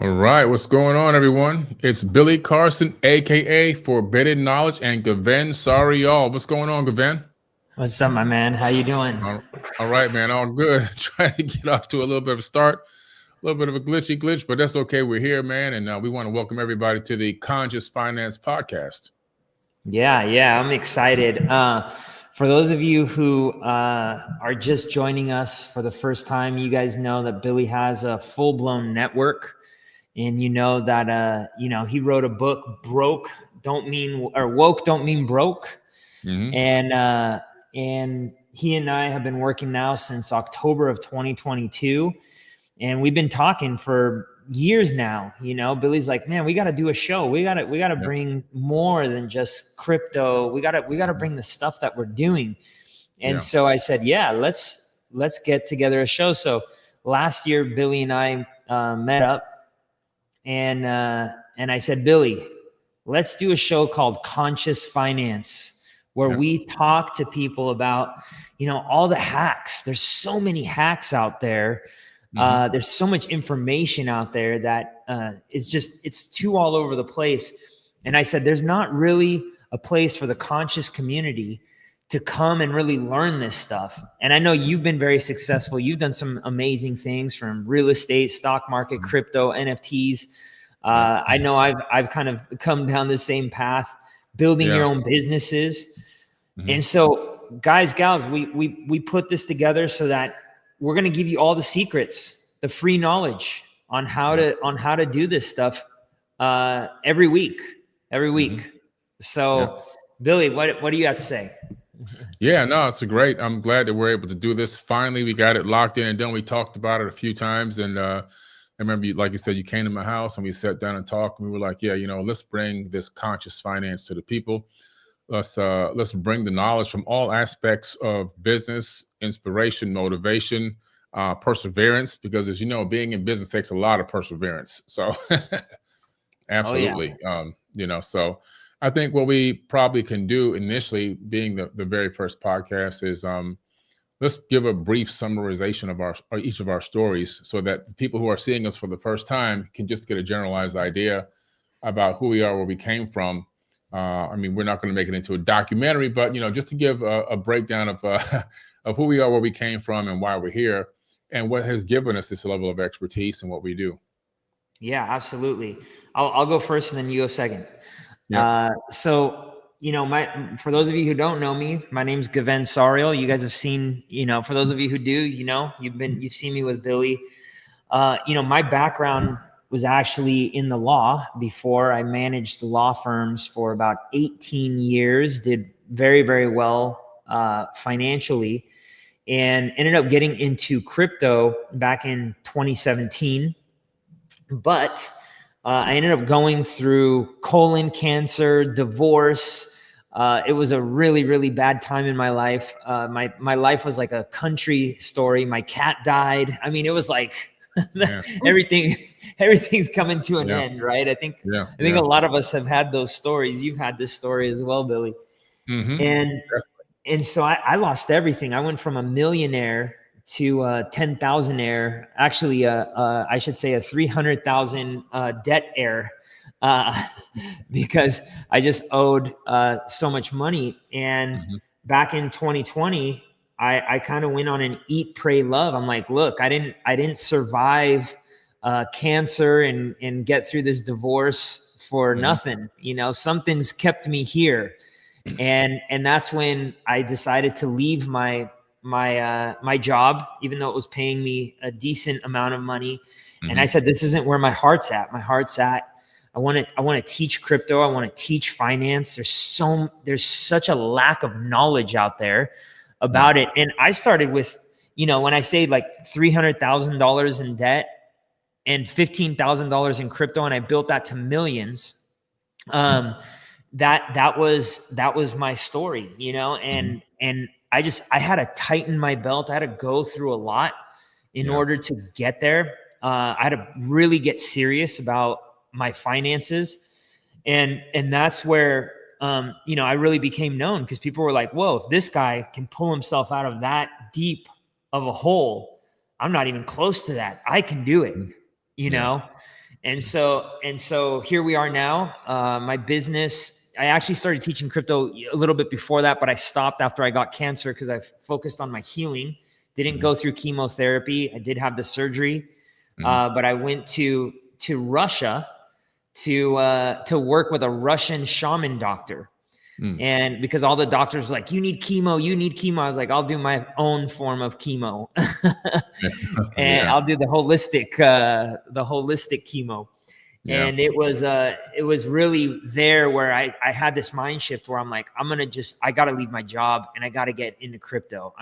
All right, what's going on, everyone? It's Billy Carson, aka Forbidden Knowledge, and Gven Sariol. What's going on, Gven? What's up, my man? How you doing? All right, man. All good. Trying to get off to a little bit of a start, a little bit of a glitch, but that's okay. We're here, man, and we want to welcome everybody to the Conscious Finance Podcast. Yeah, I'm excited. For those of you who are just joining us for the first time, you guys know that Billy has a full-blown network, and you know that he wrote a book, Woke Don't Mean Broke, Mm-hmm. and he and I have been working now since October of 2022, and we've been talking for years now. Billy's like, man, we got to do a show. We got to bring more than just crypto. We got to bring the stuff that we're doing. And so I said, yeah, let's get together a show. So last year, Billy and I met up, and I said, Billy, let's do a show called Conscious Finance, where we talk to people about, all the hacks. There's so many hacks out there. There's so much information out there that it's too all over the place. And I said, there's not really a place for the conscious community to come and really learn this stuff. And I know you've been very successful. You've done some amazing things, from real estate, stock market, crypto, NFTs. I know I've kind of come down the same path, building your own businesses. And so, guys, gals, we put this together so that we're going to give you all the secrets, the free knowledge on how to do this stuff every week. So, Billy, what do you have to say? Yeah, no, it's great. I'm glad that we're able to do this. Finally, we got it locked in and done. We talked about it a few times, and I remember, like you said, you came to my house and we sat down and talked, and we were like, yeah, let's bring this conscious finance to the people. Let's bring the knowledge from all aspects of business, inspiration, motivation, perseverance, because as you know, being in business takes a lot of perseverance. So absolutely. So I think what we probably can do initially, being the very first podcast, is let's give a brief summarization of each of our stories, so that the people who are seeing us for the first time can just get a generalized idea about who we are, where we came from. We're not going to make it into a documentary, but just to give a breakdown of who we are, where we came from, and why we're here, and what has given us this level of expertise in what we do. Yeah, absolutely. I'll go first, and then you go second. Yeah. For those of you who don't know me, my name's Gven Sariol. You guys have seen, for those of you who do, you've seen me with Billy. My background was actually in the law. Before, I managed law firms for about 18 years, did very, very well financially, and ended up getting into crypto back in 2017. But I ended up going through colon cancer, divorce. It was a really, really bad time in my life. My life was like a country story. My cat died. It was like everything's coming to an end, right? I think a lot of us have had those stories. You've had this story as well, Billy. And so I lost everything. I went from a millionaire to a 10,000-aire, actually, I should say a 300,000 debt-aire, because I just owed so much money. And back in 2020, I kind of went on an eat, pray, love. I'm like, look, I didn't survive cancer and get through this divorce for nothing. Something's kept me here, and that's when I decided to leave my job, even though it was paying me a decent amount of money. And I said, this isn't where my heart's at. My heart's at, I want to teach crypto. I want to teach finance. There's such a lack of knowledge out there about it. And I started with, when I say like $300,000 in debt and $15,000 in crypto, and I built that to millions. That was my story, and I had to tighten my belt. I had to go through a lot in order to get there. I had to really get serious about my finances. And that's where, I really became known, because people were like, whoa, if this guy can pull himself out of that deep of a hole, I'm not even close to that. I can do it, you know? And so here we are now. My business, I actually started teaching crypto a little bit before that, but I stopped after I got cancer because I focused on my healing. Didn't go through chemotherapy. I did have the surgery, but I went to Russia to work with a Russian shaman doctor. And because all the doctors were like, you need chemo. I was like, I'll do my own form of chemo. And I'll do the holistic chemo. Yeah. And it was really there where I had this mind shift where I'm like, I got to leave my job and I got to get into crypto.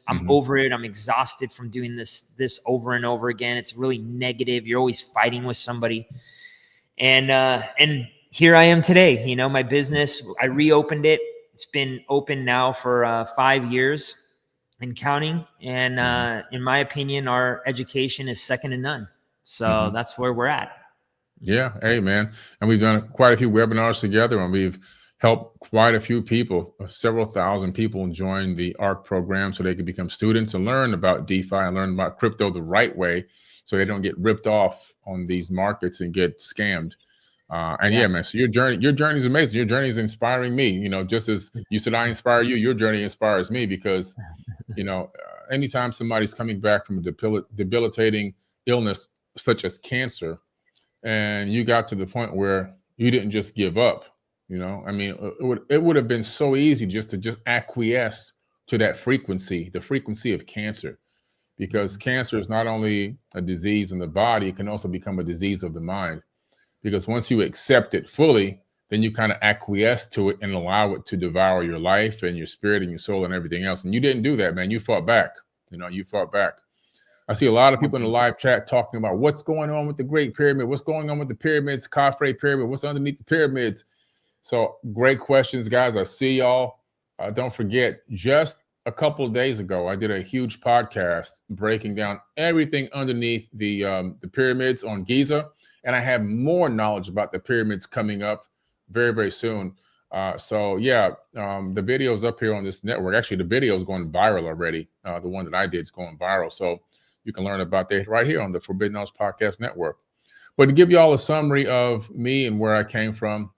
I'm over it. I'm exhausted from doing this over and over again. It's really negative. You're always fighting with somebody. And here I am today. You know, my business, I reopened it. It's been open now for 5 years and counting. And in my opinion, our education is second to none. So that's where we're at. Yeah. Hey, man. And we've done quite a few webinars together, and we've helped quite a few people, several thousand people, join the ARC program so they can become students and learn about DeFi and learn about crypto the right way so they don't get ripped off on these markets and get scammed. Yeah, man. So your journey is amazing. Your journey is inspiring me. You know, just as you said, I inspire you. Your journey inspires me because, you know, anytime somebody's coming back from a debilitating illness such as cancer, and you got to the point where you didn't just give up, you know, I mean, it would have been so easy just to acquiesce to that frequency, the frequency of cancer, because cancer is not only a disease in the body, it can also become a disease of the mind. Because once you accept it fully, then you kind of acquiesce to it and allow it to devour your life and your spirit and your soul and everything else. And you didn't do that, man. You fought back. You know, you fought back. I see a lot of people in the live chat talking about what's going on with the Great Pyramid, what's going on with the pyramids, Khafre Pyramid, what's underneath the pyramids. So great questions, guys. I see y'all. Don't forget, just a couple of days ago, I did a huge podcast breaking down everything underneath the pyramids on Giza. And I have more knowledge about the pyramids coming up very, very soon. So yeah, the video is up here on this network. Actually, the video is going viral already. The one that I did is going viral. So you can learn about that right here on the Forbidden Knowledge Podcast Network. But to give you all a summary of me and where I came from,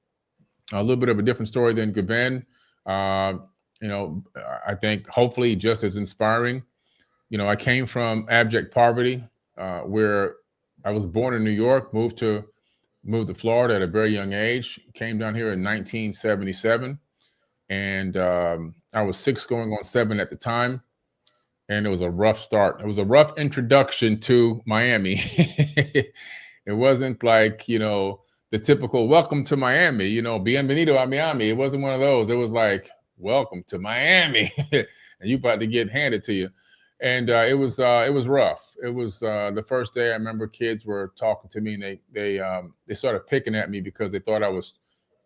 a little bit of a different story than Gven. You know, I think hopefully just as inspiring. You know, I came from abject poverty, where I was born in New York, moved to Florida at a very young age, came down here in 1977. And I was 6 going on 7 at the time. And it was a rough start. It was a rough introduction to Miami. It wasn't like, you know, the typical welcome to Miami, you know, bienvenido a Miami. It wasn't one of those. It was like, welcome to Miami. And you about to get handed to you. And it was rough. It was the first day. I remember kids were talking to me, and they started picking at me because they thought I was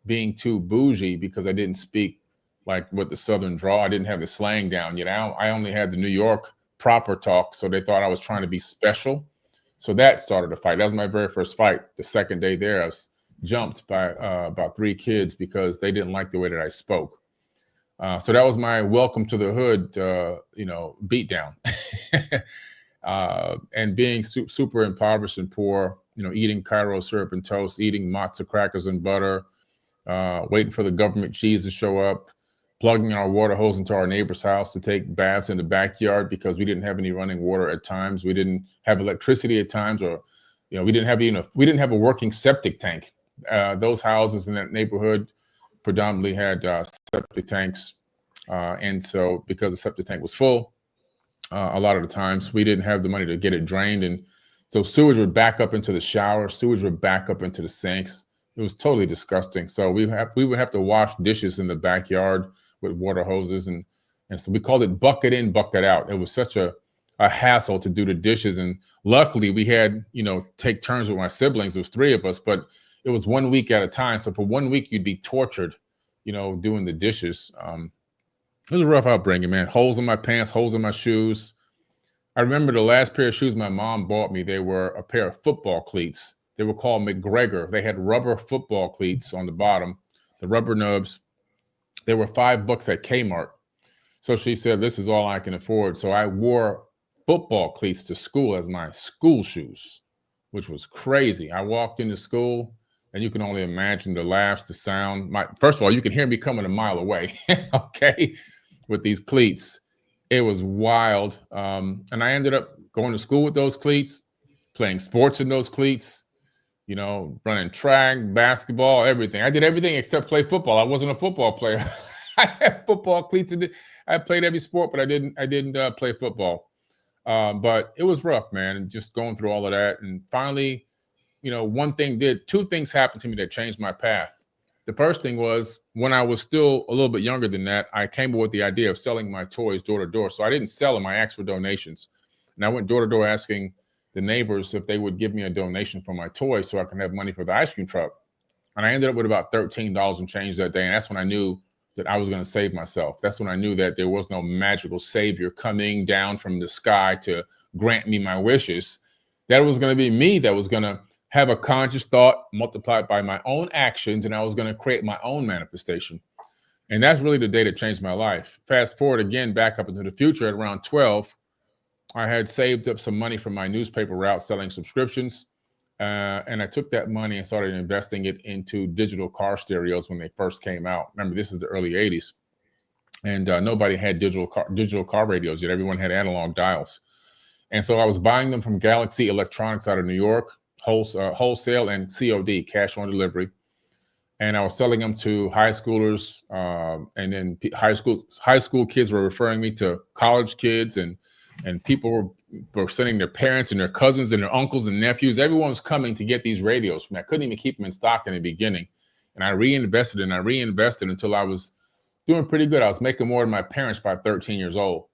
being too bougie because I didn't speak like with the Southern drawl. I didn't have the slang down. You know, I only had the New York proper talk, so they thought I was trying to be special. So that started a fight. That was my very first fight. The second day there, I was jumped by about 3 kids because they didn't like the way that I spoke. So that was my welcome to the hood, you know, beat down. And being super impoverished and poor, you know, eating Cairo syrup and toast, eating matzo crackers and butter, waiting for the government cheese to show up, plugging our water hose into our neighbor's house to take baths in the backyard because we didn't have any running water at times. We didn't have electricity at times, or, you know, we didn't have a working septic tank. Those houses in that neighborhood predominantly had septic tanks. And so because the septic tank was full, a lot of the times we didn't have the money to get it drained. And so sewage would back up into the shower, sewage would back up into the sinks. It was totally disgusting. So we would have to wash dishes in the backyard with water hoses. And so we called it bucket in, bucket out. It was such a hassle to do the dishes. And luckily we had, you know, take turns with my siblings. There was 3 of us, but it was 1 week at a time. So for 1 week, you'd be tortured, you know, doing the dishes. It was a rough upbringing, man. Holes in my pants, holes in my shoes. I remember the last pair of shoes my mom bought me. They were a pair of football cleats. They were called McGregor. They had rubber football cleats on the bottom, the rubber nubs. They were $5 at Kmart. So she said, this is all I can afford. So I wore football cleats to school as my school shoes which was crazy. I walked into school, and you can only imagine the laughs, the sound. First of all, you can hear me coming a mile away, okay, with these cleats. It was wild. And I ended up going to school with those cleats, playing sports in those cleats, running track, basketball, everything. I did everything except play football. I wasn't a football player. I had football cleats. I played every sport, but I didn't play football. But it was rough, man, and just going through all of that. And finally, two things happened to me that changed my path. The first thing was when I was still a little bit younger than that, I came up with the idea of selling my toys door to door. So I didn't sell them. I asked for donations. And I went door to door asking the neighbors if they would give me a donation for my toys so I can have money for the ice cream truck. And I ended up with about $13 and change that day. And that's when I knew that I was going to save myself. That's when I knew that there was no magical savior coming down from the sky to grant me my wishes. That was going to be me that was going to have a conscious thought multiplied by my own actions, and I was going to create my own manifestation. And that's really the day that changed my life. Fast forward again, back up into the future at around 12, I had saved up some money from my newspaper route selling subscriptions. And I took that money and started investing it into digital car stereos when they first came out. Remember, this is the early 80s. And nobody had digital car radios yet. Everyone had analog dials. And so I was buying them from Galaxy Electronics out of New York, wholesale and COD, cash on delivery. And I was selling them to high schoolers. And then high school kids were referring me to college kids, and people were sending their parents and their cousins and their uncles and nephews. Everyone was coming to get these radios from me. I couldn't even keep them in stock in the beginning. And I reinvested until I was doing pretty good. I was making more than my parents by 13 years old.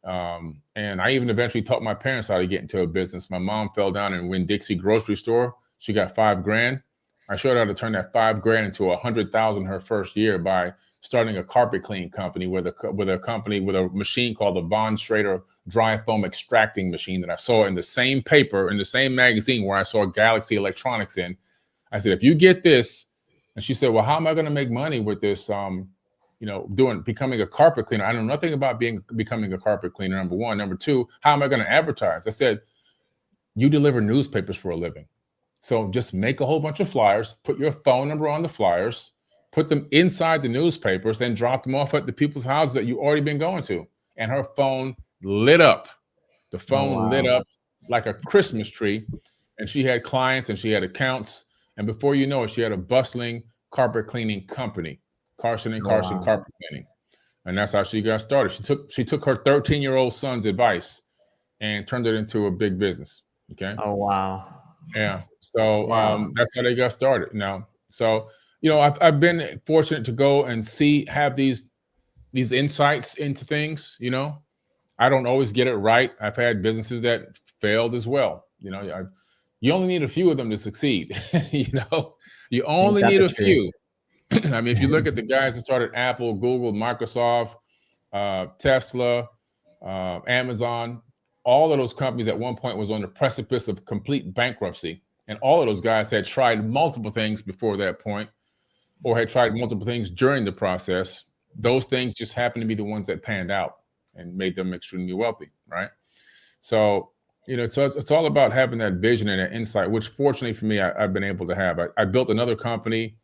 And I even eventually taught my parents how to get into a business. My mom fell down in Winn-Dixie grocery store. She got $5,000. I showed her how to turn that $5,000 into $100,000 her first year by starting a carpet cleaning company with a machine called the Von Schrader dry foam extracting machine that I saw in the same paper, in the same magazine where I saw Galaxy Electronics in. I said, if you get this, and she said, well, how am I going to make money with this? Becoming a carpet cleaner. I know nothing about becoming a carpet cleaner, number one. Number two, how am I going to advertise? I said, you deliver newspapers for a living. So just make a whole bunch of flyers, put your phone number on the flyers, put them inside the newspapers, and drop them off at the people's houses that you already been going to. And her phone lit up. The phone lit up like a Christmas tree. And she had clients and she had accounts. And before you know it, she had a bustling carpet cleaning company, Carson and Carson Carpet Cleaning. And that's how she got started. She took her 13-year-old son's advice and turned it into a big business. Okay. Oh, wow. Yeah. So that's how they got started. Now, so I've been fortunate to go and have these insights into things. I don't always get it right. I've had businesses that failed as well. You only need a few of them to succeed. You only need a few. I mean, if you look at the guys that started Apple, Google, Microsoft, Tesla, Amazon, all of those companies at one point was on the precipice of complete bankruptcy. And all of those guys had tried multiple things before that point, or had tried multiple things during the process. Those things just happened to be the ones that panned out and made them extremely wealthy, right? So, it's all about having that vision and that insight, which fortunately for me, I've been able to have. I built another company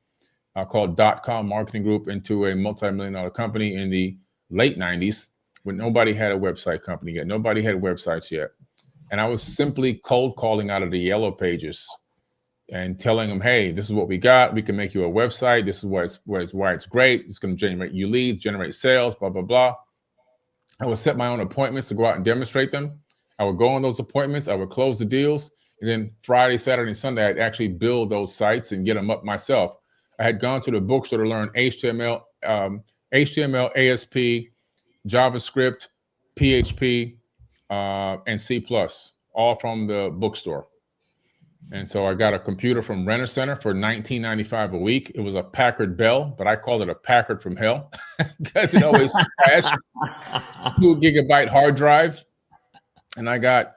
called .com Marketing Group into a multi-million-dollar company in the late 90s when nobody had a website company yet. Nobody had websites yet. And I was simply cold calling out of the yellow pages and telling them, hey, this is what we got. We can make you a website. This is why it's great. It's going to generate you leads, generate sales, blah, blah, blah. I would set my own appointments to go out and demonstrate them. I would go on those appointments. I would close the deals. And then Friday, Saturday, and Sunday, I'd actually build those sites and get them up myself. I had gone to the bookstore to learn HTML, ASP, JavaScript, PHP, and C++, all from the bookstore. And so I got a computer from Renter Center for $19.95 a week. It was a Packard Bell, but I called it a Packard from hell because it always crashed. 2 gigabyte hard drive. And I got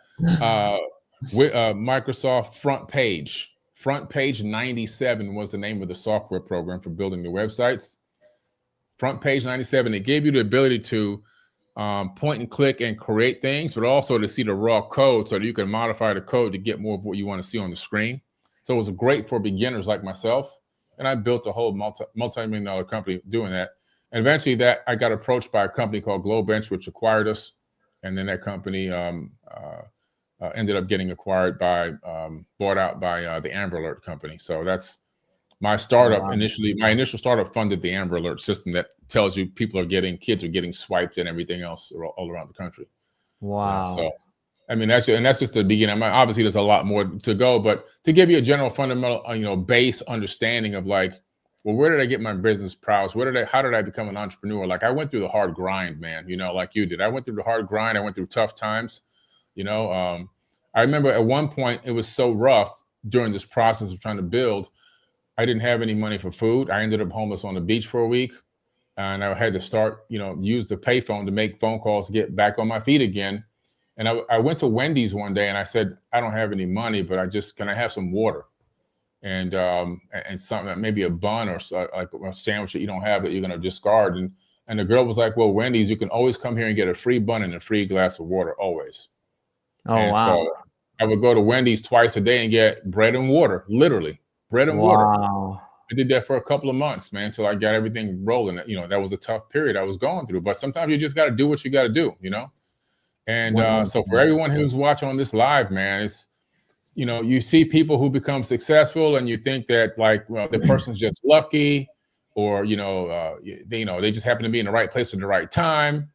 Microsoft Front Page. Front Page 97 was the name of the software program for building the websites. Front Page 97, it gave you the ability to point and click and create things, but also to see the raw code so that you can modify the code to get more of what you want to see on the screen. So it was great for beginners like myself. And I built a whole multi-million dollar company doing that. And eventually that I got approached by a company called Glowbench, which acquired us. And then that company ended up getting acquired by, bought out by the Amber Alert company. So that's my startup. Wow. Initially, my initial startup funded the Amber Alert system that tells you kids are getting swiped and everything else all around the country. Wow. So, I mean, that's just the beginning. I mean, obviously, there's a lot more to go, but to give you a general fundamental, base understanding of like, well, where did I get my business prowess? How did I become an entrepreneur? Like, I went through the hard grind, man. Like you did. I went through the hard grind. I went through tough times. I remember at one point it was so rough during this process of trying to build. I didn't have any money for food. I ended up homeless on the beach for a week, and I had to start, use the payphone to make phone calls to get back on my feet again. And I went to Wendy's one day and I said, I don't have any money, but can I have some water? And something, maybe a bun or like a sandwich that you don't have that you're going to discard. And the girl was like, well, Wendy's, you can always come here and get a free bun and a free glass of water, always. Oh, and wow. So I would go to Wendy's twice a day and get bread and water, literally bread and water. I did that for a couple of months, man, until I got everything rolling. That was a tough period I was going through, but sometimes you just got to do what you got to do, And so for everyone who's watching on this live, man, it's, you see people who become successful and you think that like, well, the person's just lucky or, they just happen to be in the right place at the right time.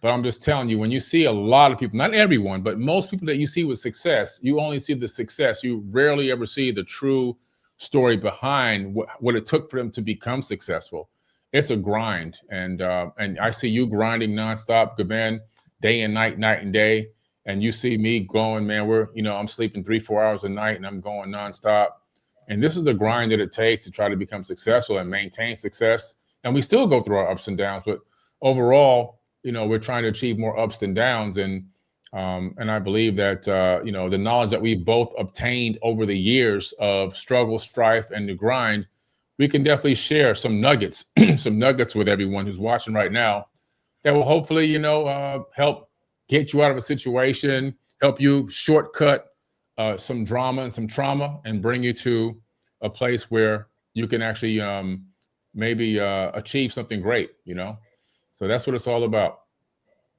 But I'm just telling you, when you see a lot of people, not everyone, but most people that you see with success, you only see the success. You rarely ever see the true story behind what it took for them to become successful. It's a grind. And I see you grinding nonstop, Gven, day and night and day. And you see me going, man, I'm sleeping 3-4 hours a night and I'm going nonstop. And this is the grind that it takes to try to become successful and maintain success. And we still go through our ups and downs, but overall, we're trying to achieve more ups than downs. And I believe that, the knowledge that we both obtained over the years of struggle, strife, and the grind, we can definitely share some nuggets, with everyone who's watching right now that will hopefully, help get you out of a situation, help you shortcut some drama and some trauma and bring you to a place where you can actually maybe achieve something great, So that's what it's all about.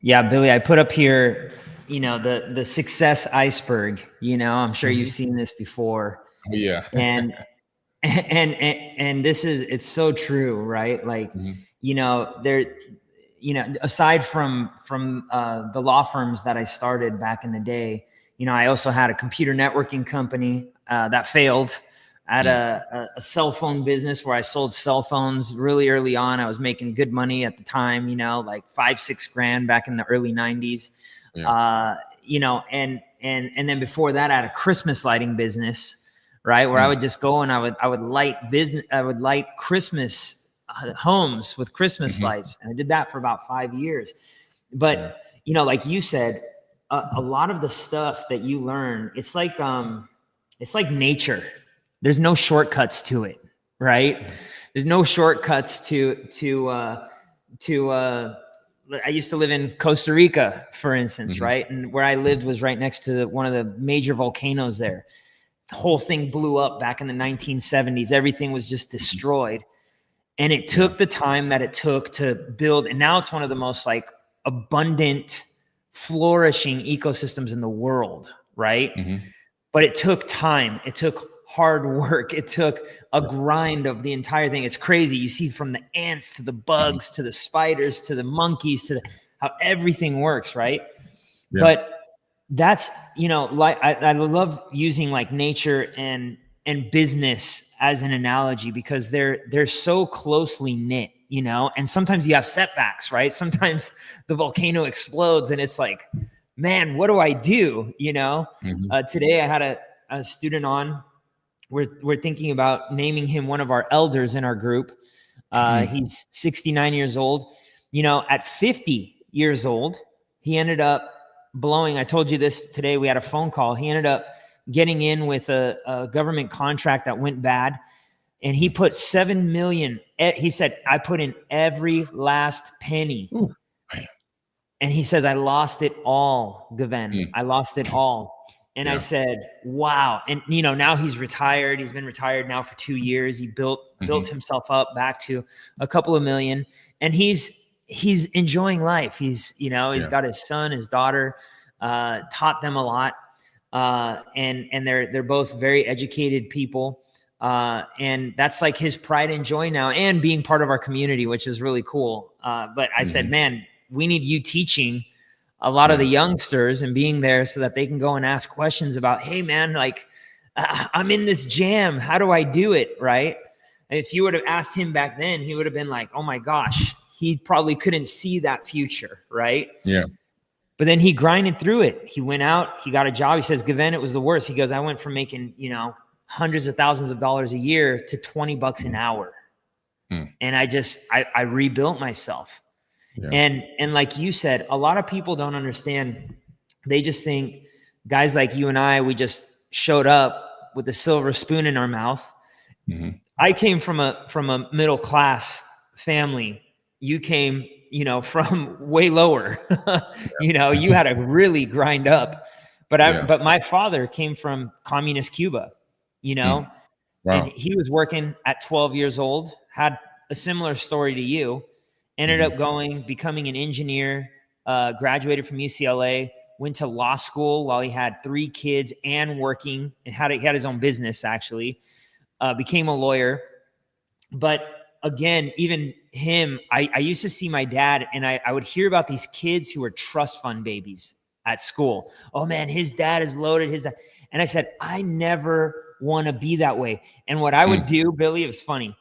Yeah, Billy, I put up here, the success iceberg, I'm sure you've seen this before. Oh, yeah. and it's so true, right? Like, aside from the law firms that I started back in the day, I also had a computer networking company that failed. I had a cell phone business where I sold cell phones really early on. I was making good money at the time, like $5-6 grand back in the early 90s. Yeah. And then before that, I had a Christmas lighting business, right? Where I would just go and I would light Christmas homes with Christmas lights. And I did that for about 5 years. But, like you said, a lot of the stuff that you learn, it's like nature. There's no shortcuts to it, right? There's no shortcuts to I used to live in Costa Rica, for instance, right? And where I lived was right next to one of the major volcanoes there. The whole thing blew up back in the 1970s. Everything was just destroyed. And it took the time that it took to build. And now it's one of the most like abundant, flourishing ecosystems in the world, right? But it took time. It took hard work. It took a grind of the entire thing. It's crazy. You see from the ants to the bugs to the spiders to the monkeys to how everything works, right? Yeah. But that's, like I love using like nature and business as an analogy because they're so closely knit, and sometimes you have setbacks, right? Sometimes the volcano explodes and it's like, man, what do I do? Today I had a student on. We're thinking about naming him one of our elders in our group. He's 69 years old. At 50 years old, he ended up blowing. I told you this today. We had a phone call. He ended up getting in with a government contract that went bad. And he put $7 million. He said, I put in every last penny. Ooh. And he says, I lost it all, Gven. I lost it all. And I said, wow. And, you know, now he's retired. He's been retired now for 2 years. He built himself up back to a couple of million. And he's enjoying life. He's, you know, he's got his son, his daughter, taught them a lot. And they're both very educated people. And that's like his pride and joy now, and being part of our community, which is really cool. But I said, man, we need you teaching a lot of the youngsters and being there so that they can go and ask questions about, hey man, like I'm in this jam. How do I do it? Right. And if you would have asked him back then, he would have been like, oh my gosh, he probably couldn't see that future. Right. Yeah. But then he grinded through it. He went out, he got a job. He says, Gven, it was the worst. He goes, I went from making, you know, hundreds of thousands of dollars a year to $20 an hour. And I rebuilt myself. And like you said, a lot of people don't understand. They just think guys like you and I, we just showed up with a silver spoon in our mouth. I came from a middle class family. You came, you know, from way lower. You know, you had to really grind up. But my father came from communist Cuba, you know, and he was working at 12 years old, had a similar story to you. Ended up becoming an engineer, graduated from UCLA, went to law school while he had 3 kids and working, and he had his own business actually, became a lawyer. But again, even him, I used to see my dad, and I would hear about these kids who were trust fund babies at school. Oh man, his dad is loaded. And I said, I never want to be that way. And what I would do, Billy, it was funny.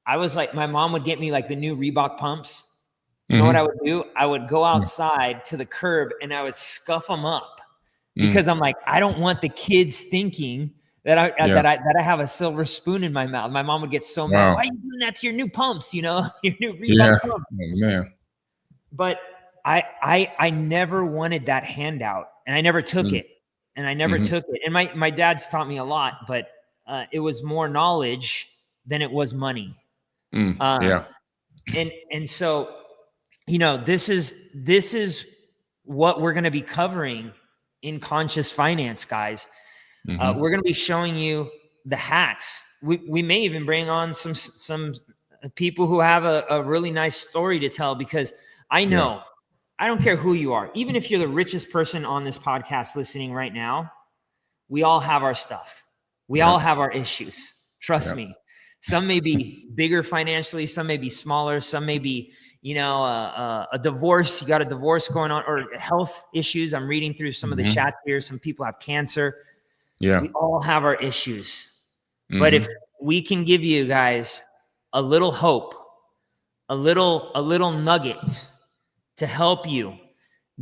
I was like, my mom would get me like the new Reebok pumps. You know what I would do? I would go outside to the curb and I would scuff them up because I'm like, I don't want the kids thinking that I have a silver spoon in my mouth. My mom would get so mad. Why are you doing that to your new pumps? You know, your new Reebok pumps. Oh, man. But I never wanted that handout, and I never took it. And I never took it. And my dad's taught me a lot, but it was more knowledge than it was money. And so, you know, this is what we're going to be covering in Conscious Finance, guys. We're going to be showing you the hacks. We may even bring on some people who have a really nice story to tell, because I know, I don't care who you are. Even if you're the richest person on this podcast listening right now, we all have our stuff. We all have our issues. Trust me. Some may be bigger financially. Some may be smaller. Some may be, you know, a divorce. You got a divorce going on, or health issues. I'm reading through some of the chat here. Some people have cancer. We all have our issues. But if we can give you guys a little hope, a little nugget to help you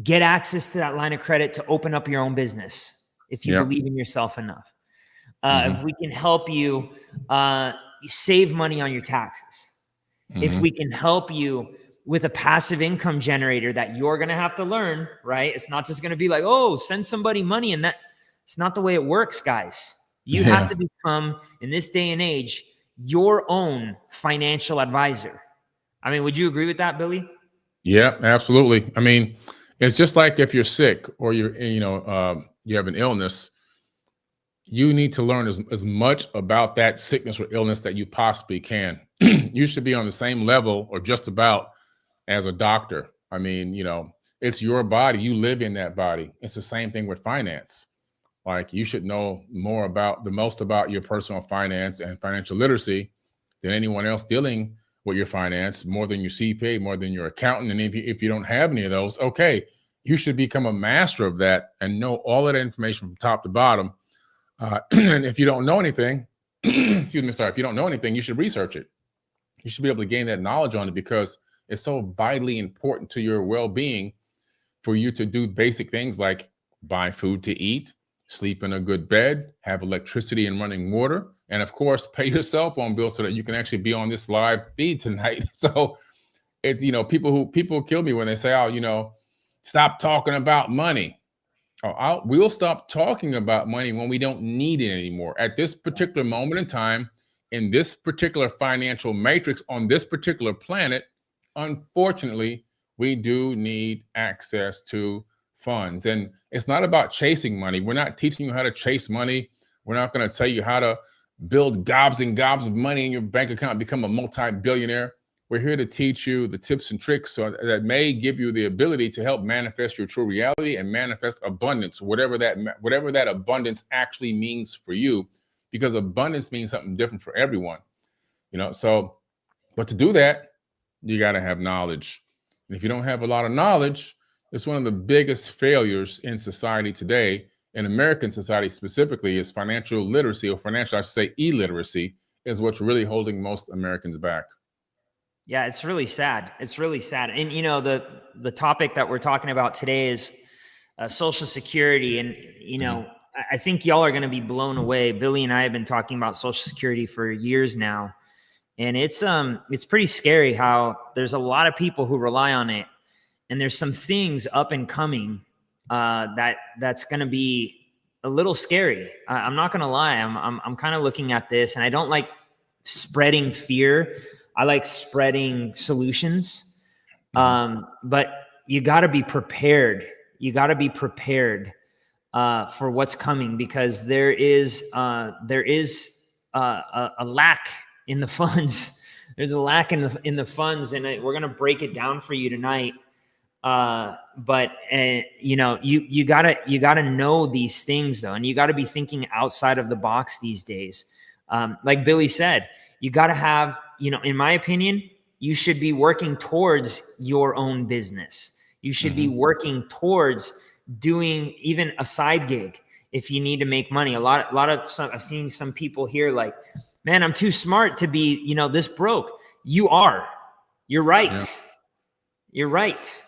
get access to that line of credit to open up your own business, if you believe in yourself enough, if we can help you save money on your taxes, if we can help you with a passive income generator that you're going to have to learn, right? It's not just going to be like, oh, send somebody money, and that it's not the way it works, guys. You have to become, in this day and age, your own financial advisor. I mean, would you agree with that, Billy? Yeah, absolutely. I mean, it's just like if you're sick or you have an illness, you need to learn as much about that sickness or illness that you possibly can. You should be on the same level or just about as a doctor. I mean, you know, it's your body. You live in that body. It's the same thing with finance. Like, you should know the most about your personal finance and financial literacy than anyone else dealing with your finance, more than your CPA, more than your accountant. And if you don't have any of those, okay, you should become a master of that and know all of that information from top to bottom. And if you don't know anything, if you don't know anything, you should research it. You should be able to gain that knowledge on it, because it's so vitally important to your well-being for you to do basic things like buy food to eat, sleep in a good bed, have electricity and running water, and of course, pay your cell phone bill so that you can actually be on this live feed tonight. So it's, you know, people kill me when they say, oh, you know, stop talking about money. Oh, we'll stop talking about money when we don't need it anymore. At this particular moment in time, in this particular financial matrix, on this particular planet, unfortunately, we do need access to funds. And it's not about chasing money. We're not teaching you how to chase money. We're not going to tell you how to build gobs and gobs of money in your bank account, become a multi-billionaire. We're here to teach you the tips and tricks so that may give you the ability to help manifest your true reality and manifest abundance, whatever that abundance actually means for you, because abundance means something different for everyone. So, but to do that, you got to have knowledge. And if you don't have a lot of knowledge, it's one of the biggest failures in society today, in American society specifically, is financial literacy, or financial, I should say, illiteracy, is what's really holding most Americans back. Yeah, it's really sad. It's really sad. And the topic that we're talking about today is Social Security. And I think y'all are going to be blown away. Billy and I have been talking about Social Security for years now, and it's pretty scary how there's a lot of people who rely on it, and there's some things up and coming that's going to be a little scary. I'm not going to lie. I'm kind of looking at this, and I don't like spreading fear. I like spreading solutions. But you got to be prepared. You got to be prepared for what's coming, because there is a lack in the funds. There's a lack in the funds, and we're going to break it down for you tonight. But you gotta know these things though, and you got to be thinking outside of the box these days. Like Billy said, you got to have, in my opinion, you should be working towards your own business. You should be working towards doing even a side gig if you need to make money. I've seen some people here like, man, I'm too smart to be, this broke. You are. You're right. Yeah. You're right.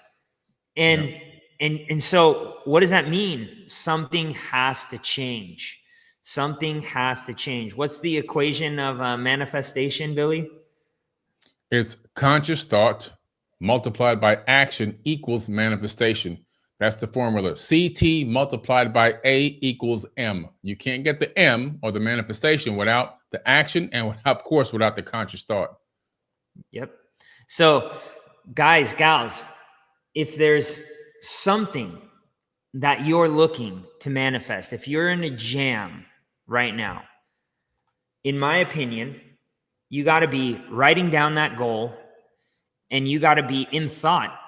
And so what does that mean? Something has to change. Something has to change. What's the equation of manifestation, Billy? It's conscious thought multiplied by action equals manifestation. That's the formula. CT multiplied by A equals M. You can't get the M, or the manifestation, without the action, and of course, without the conscious thought. Yep. So guys, gals, if there's something that you're looking to manifest, if you're in a jam right now, in my opinion, you got to be writing down that goal, and you got to be in thought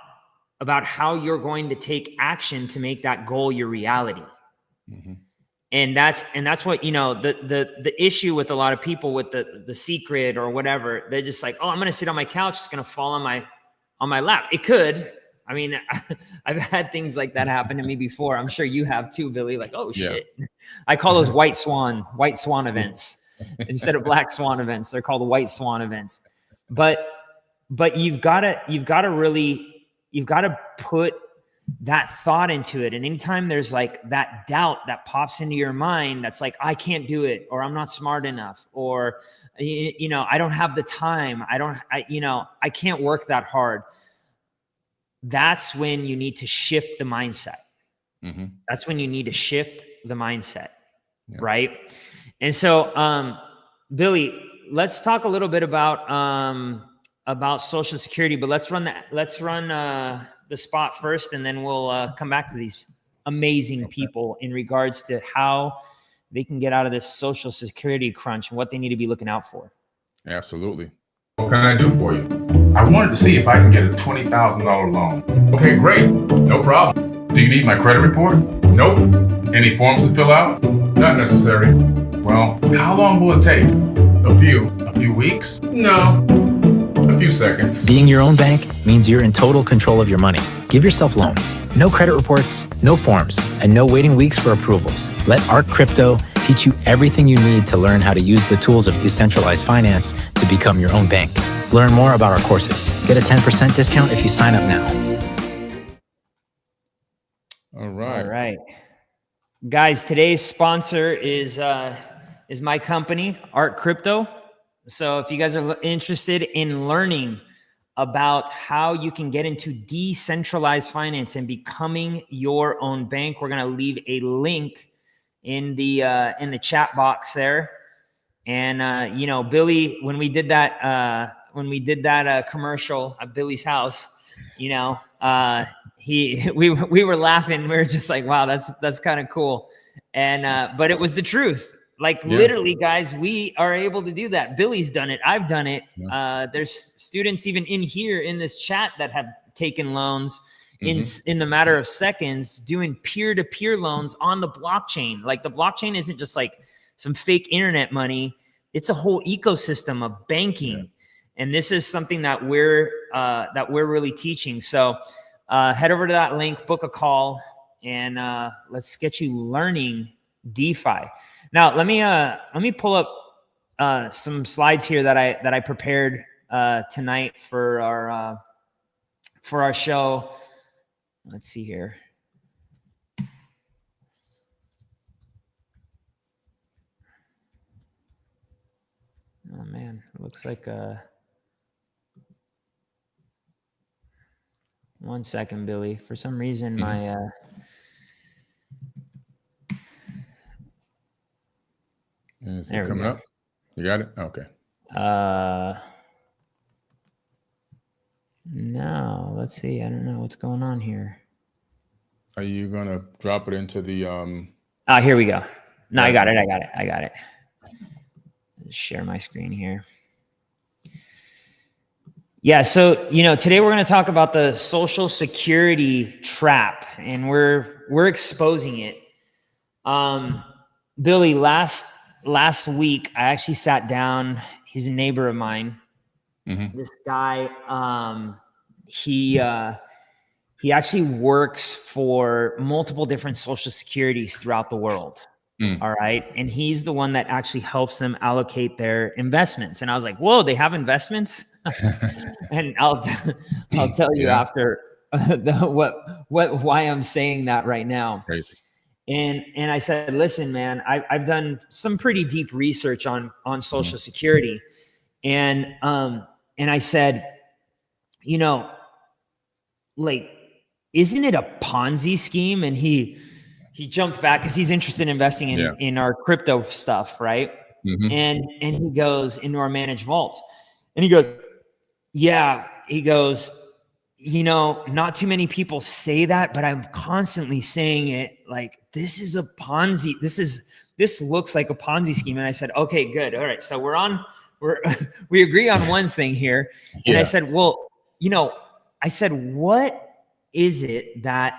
about how you're going to take action to make that goal your reality. And that's what, the issue with a lot of people with the secret or whatever, they're just like, oh, I'm going to sit on my couch. It's going to fall on my lap. It could. I mean, I've had things like that happen to me before. I'm sure you have too, Billy. Like, oh shit. Yeah. I call those white swan events. Instead of black swan events, they're called white swan events. But you've got to put that thought into it. And anytime there's like that doubt that pops into your mind, that's like, I can't do it, or I'm not smart enough, or, I don't have the time. I can't work that hard. That's when you need to shift the mindset. That's when you need to shift the mindset. Yeah. Right. And so, Billy, let's talk a little bit about Social Security, but let's run the spot first, and then we'll come back to these amazing people in regards to how they can get out of this Social Security crunch and what they need to be looking out for. Absolutely. What can I do for you? I wanted to see if I can get a $20,000 loan. Okay, great. No problem. Do you need my credit report? Nope. Any forms to fill out? Not necessary. Well, how long will it take? A few weeks? No. A few seconds. Being your own bank means you're in total control of your money. Give yourself loans. No credit reports, no forms, and no waiting weeks for approvals. Let Arc Crypto teach you everything you need to learn how to use the tools of decentralized finance to become your own bank. Learn more about our courses. Get a 10% discount if you sign up now. All right. Guys, today's sponsor is my company, Arc Crypto. So if you guys are interested in learning about how you can get into decentralized finance and becoming your own bank, we're going to leave a link in the chat box there. And Billy, when we did that commercial at Billy's house, We were laughing. We were just like, wow, that's kind of cool. And but it was the truth. Like literally, guys, we are able to do that. Billy's done it. I've done it. There's students even in here in this chat that have taken loans in the matter of seconds, doing peer-to-peer loans on the blockchain. Like the blockchain isn't just like some fake internet money. It's a whole ecosystem of banking. And this is something that we're really teaching. So head over to that link, book a call, and let's get you learning DeFi. Now, let me pull up some slides here that I prepared tonight for our show. Let's see here. Oh man, it looks like 1 second, Billy. For some reason, my is it coming up? You got it? Okay. No, let's see. I don't know what's going on here. Are you gonna drop it into the here we go. No, I got it. Let's share my screen here. Yeah, so today we're going to talk about the Social Security trap, and we're exposing it. Billy, last week I actually sat down. He's a neighbor of mine. This guy, he actually works for multiple different Social Securities throughout the world. All right. And he's the one that actually helps them allocate their investments. And I was like, whoa, they have investments? And I'll tell you after why I'm saying that right now. Crazy. And I said, listen, man, I've done some pretty deep research on Social Security. And I said, like, isn't it a Ponzi scheme? And he jumped back because he's interested in investing in our crypto stuff, right? And he goes into our managed vaults, and he goes, yeah, he goes, not too many people say that, but I'm constantly saying it. Like, this is a Ponzi. This looks like a Ponzi scheme. And I said, okay, good. All right. So we agree on one thing here. And I said, well, what is it that,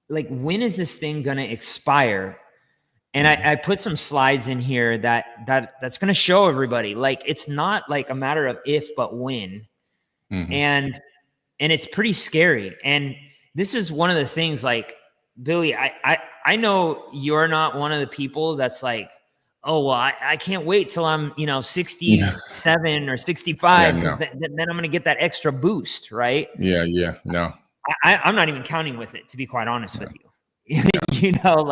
like, when is this thing going to expire? And I put some slides in here that's going to show everybody, like, it's not like a matter of if, but when. And it's pretty scary. And this is one of the things, like, Billy, I know you're not one of the people that's like, oh, well, I can't wait till I'm, 67 or 65, because then I'm going to get that extra boost, right? Yeah. No. I'm not even counting with it, to be quite honest with you. No.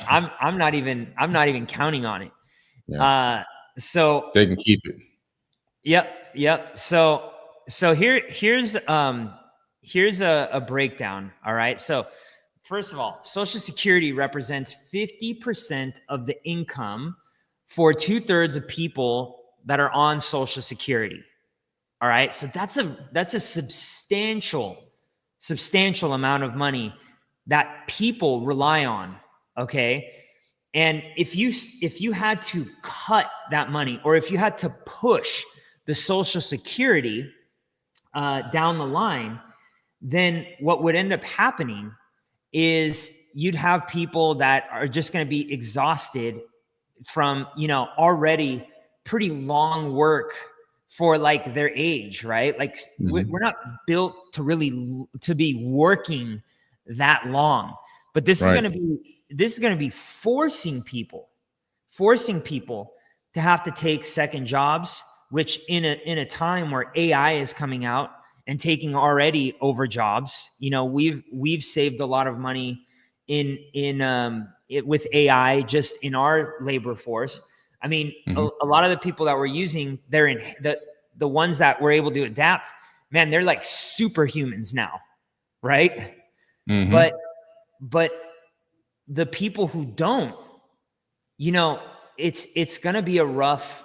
I'm not even counting on it. So they can keep it. Yep. So here's a breakdown. All right. So first of all, Social Security represents 50% of the income for 2/3 of people that are on Social Security. All right. So that's a substantial amount of money that people rely on. Okay. And if you had to cut that money, or if you had to push the Social Security down the line, then what would end up happening is you'd have people that are just going to be exhausted from, already pretty long work for, like, their age, right? Like, we're not built to be working that long, but this is going to be forcing people to have to take second jobs, which in a time where AI is coming out and taking already over jobs, we've saved a lot of money with AI just in our labor force. I mean, a lot of the people that we're using, they're in the ones that were able to adapt, man, they're like superhumans now, right? But the people who don't, it's going to be a rough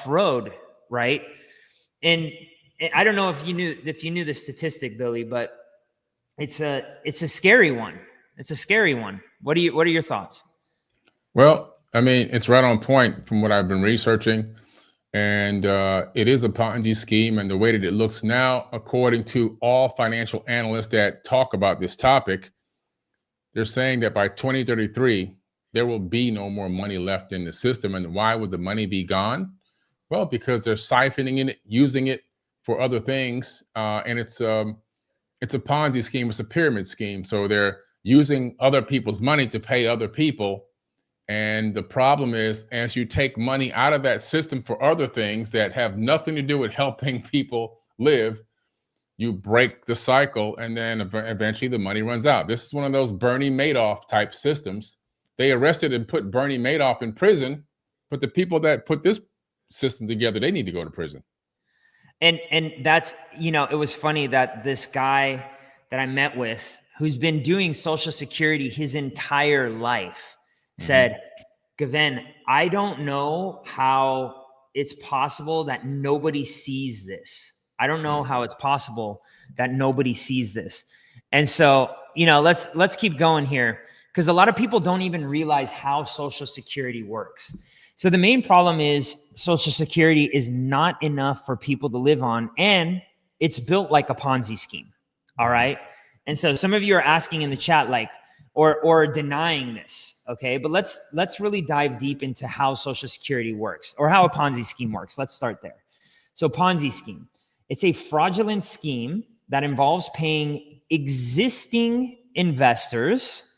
road, right? And I don't know if you knew the statistic, Billy, but it's a scary one. It's a scary one. What are your thoughts? Well, I mean, it's right on point from what I've been researching. And it is a Ponzi scheme. And the way that it looks now, according to all financial analysts that talk about this topic, they're saying that by 2033, there will be no more money left in the system. And why would the money be gone? Well, because they're siphoning it, using it for other things. And it's a Ponzi scheme. It's a pyramid scheme. So they're using other people's money to pay other people. And the problem is, as you take money out of that system for other things that have nothing to do with helping people live, you break the cycle, and then eventually the money runs out. This is one of those Bernie Madoff type systems. They arrested and put Bernie Madoff in prison, but the people that put this system together, they need to go to prison. And that's, it was funny that this guy that I met with, who's been doing Social Security his entire life, said, Gven, I don't know how it's possible that nobody sees this. I don't know how it's possible that nobody sees this. And so, let's keep going here, because a lot of people don't even realize how Social Security works. So the main problem is Social Security is not enough for people to live on, and it's built like a Ponzi scheme. All right. And so some of you are asking in the chat, like, or denying this. Okay. But let's really dive deep into how Social Security works, or how a Ponzi scheme works. Let's start there. So Ponzi scheme, it's a fraudulent scheme that involves paying existing investors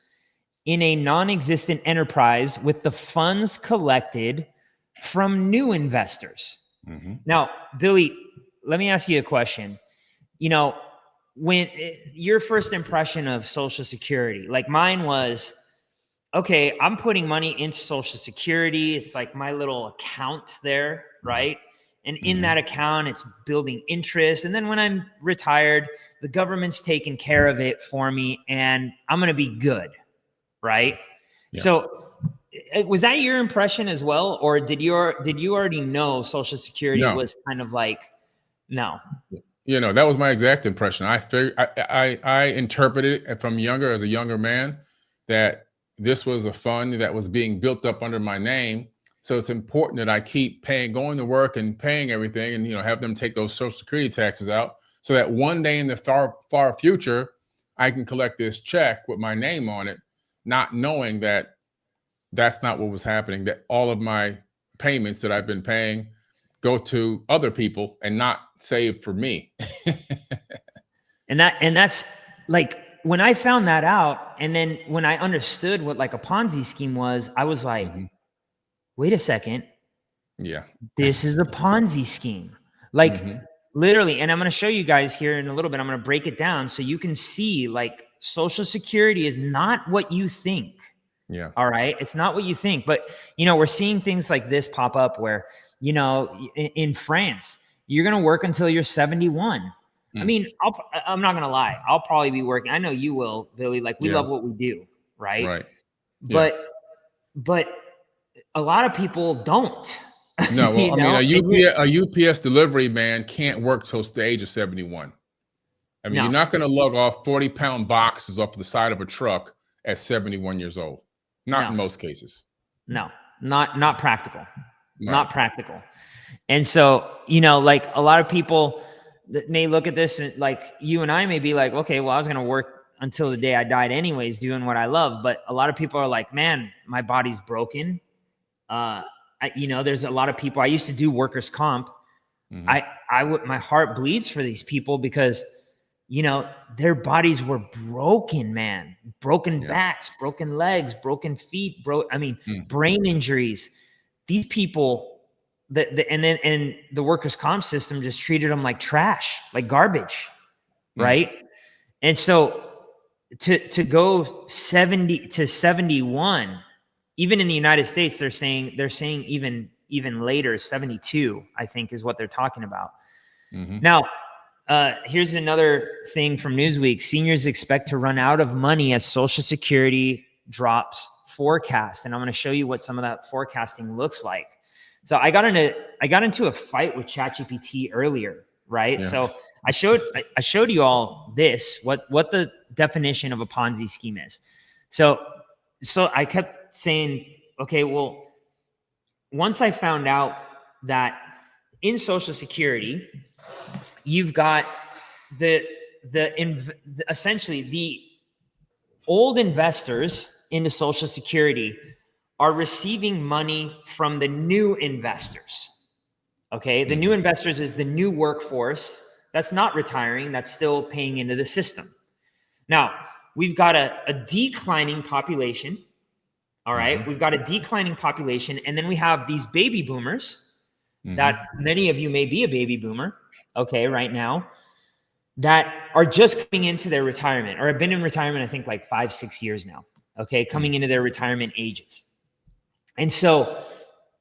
in a non-existent enterprise with the funds collected from new investors. Now, Billy, let me ask you a question. When your first impression of Social Security, like mine was, okay, I'm putting money into Social Security. It's like my little account there, right? And in that account, it's building interest. And then when I'm retired, the government's taking care of it for me, and I'm going to be good, right? Yeah. So was that your impression as well? Or did you already know Social Security was kind of like, no? That was my exact impression. I interpreted it from as a younger man, that this was a fund that was being built up under my name. So it's important that I keep going to work and paying everything, and have them take those Social Security taxes out, so that one day in the far future, I can collect this check with my name on it, not knowing that that's not what was happening. That all of my payments that I've been paying go to other people and not saved for me. and that's like, when I found that out, and then when I understood what like a Ponzi scheme was, I was like, wait a second. Yeah. This is a Ponzi scheme. Like literally. And I'm going to show you guys here in a little bit. I'm going to break it down so you can see, like, Social Security is not what you think. Yeah. All right. It's not what you think. But, we're seeing things like this pop up where, in France, you're going to work until you're 71. I mean, I'm not going to lie. I'll probably be working. I know you will, Billy. Like, we love what we do. Right. Right. But a lot of people don't. No, well, I mean, a UPS delivery man can't work till the age of 71. I mean, you're not going to lug off 40-pound boxes off the side of a truck at 71 years old. Not in most cases. No, not practical. Right. Not practical. And so, like, a lot of people that may look at this, and like you and I may be like, okay, well, I was going to work until the day I died anyways, doing what I love. But a lot of people are like, man, my body's broken. There's a lot of people. I used to do workers' comp. My heart bleeds for these people because, their bodies were broken, man. Broken backs, broken legs, broken feet, brain injuries. These people, and the workers' comp system just treated them like trash, like garbage, right? And so to go 70 to 71, even in the United States, they're saying even later, 72, I think, is what they're talking about. Now, here's another thing from Newsweek. Seniors expect to run out of money as Social Security drops forecast. And I'm going to show you what some of that forecasting looks like. So I got into a fight with ChatGPT earlier, right? Yeah. So I showed you all this, what the definition of a Ponzi scheme is. So I kept saying, okay, well, once I found out that in Social Security, you've got essentially the old investors into Social Security are receiving money from the new investors. Okay, the new investors is the new workforce that's not retiring, that's still paying into the system. Now, we've got a declining population. All right, we've got a declining population, and then we have these baby boomers that many of you may be a baby boomer, okay, right now, that are just coming into their retirement or have been in retirement, I think like 5-6 years now, okay, coming into their retirement ages. And so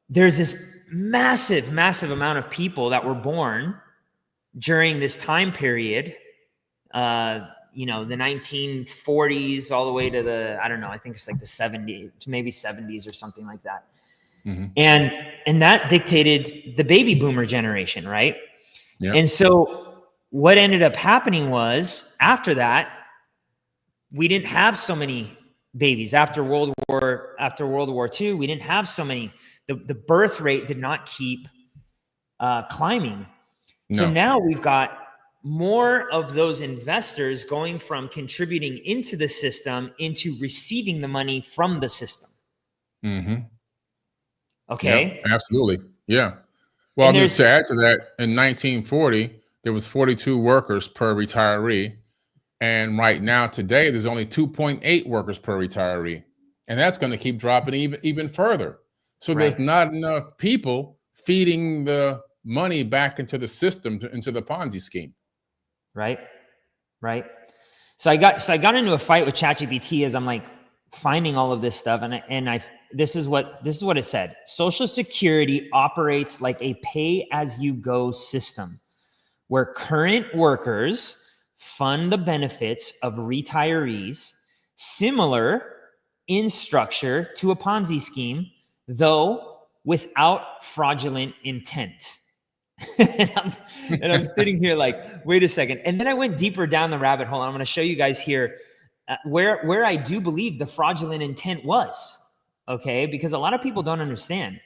there's this massive amount of people that were born during this time period, you know, the 1940s all the way to the, I don't know, I think it's like the 70s, maybe 70s or something like that. And that dictated the baby boomer generation, right? Yep. And so what ended up happening was after that, we didn't have so many babies. After World War II, we didn't have so many. The birth rate did not keep climbing. No. So now we've got more of those investors going from contributing into the system into receiving the money from the system. Okay. Yep, absolutely. Yeah. Well, I'm going to add to that, in 1940, there was 42 workers per retiree. And right now, today, there's only 2.8 workers per retiree. And that's going to keep dropping even further. So there's not enough people feeding the money back into the system, into the Ponzi scheme. Right. So I got into a fight with ChatGPT as I'm like finding all of this stuff. And this is what it said. Social Security operates like a pay-as-you-go system where current workers fund the benefits of retirees, similar in structure to a Ponzi scheme, though without fraudulent intent. and I'm sitting here like, wait a second. And then I went deeper down the rabbit hole. I'm going to show you guys here where I do believe the fraudulent intent was. Okay, because a lot of people don't understand.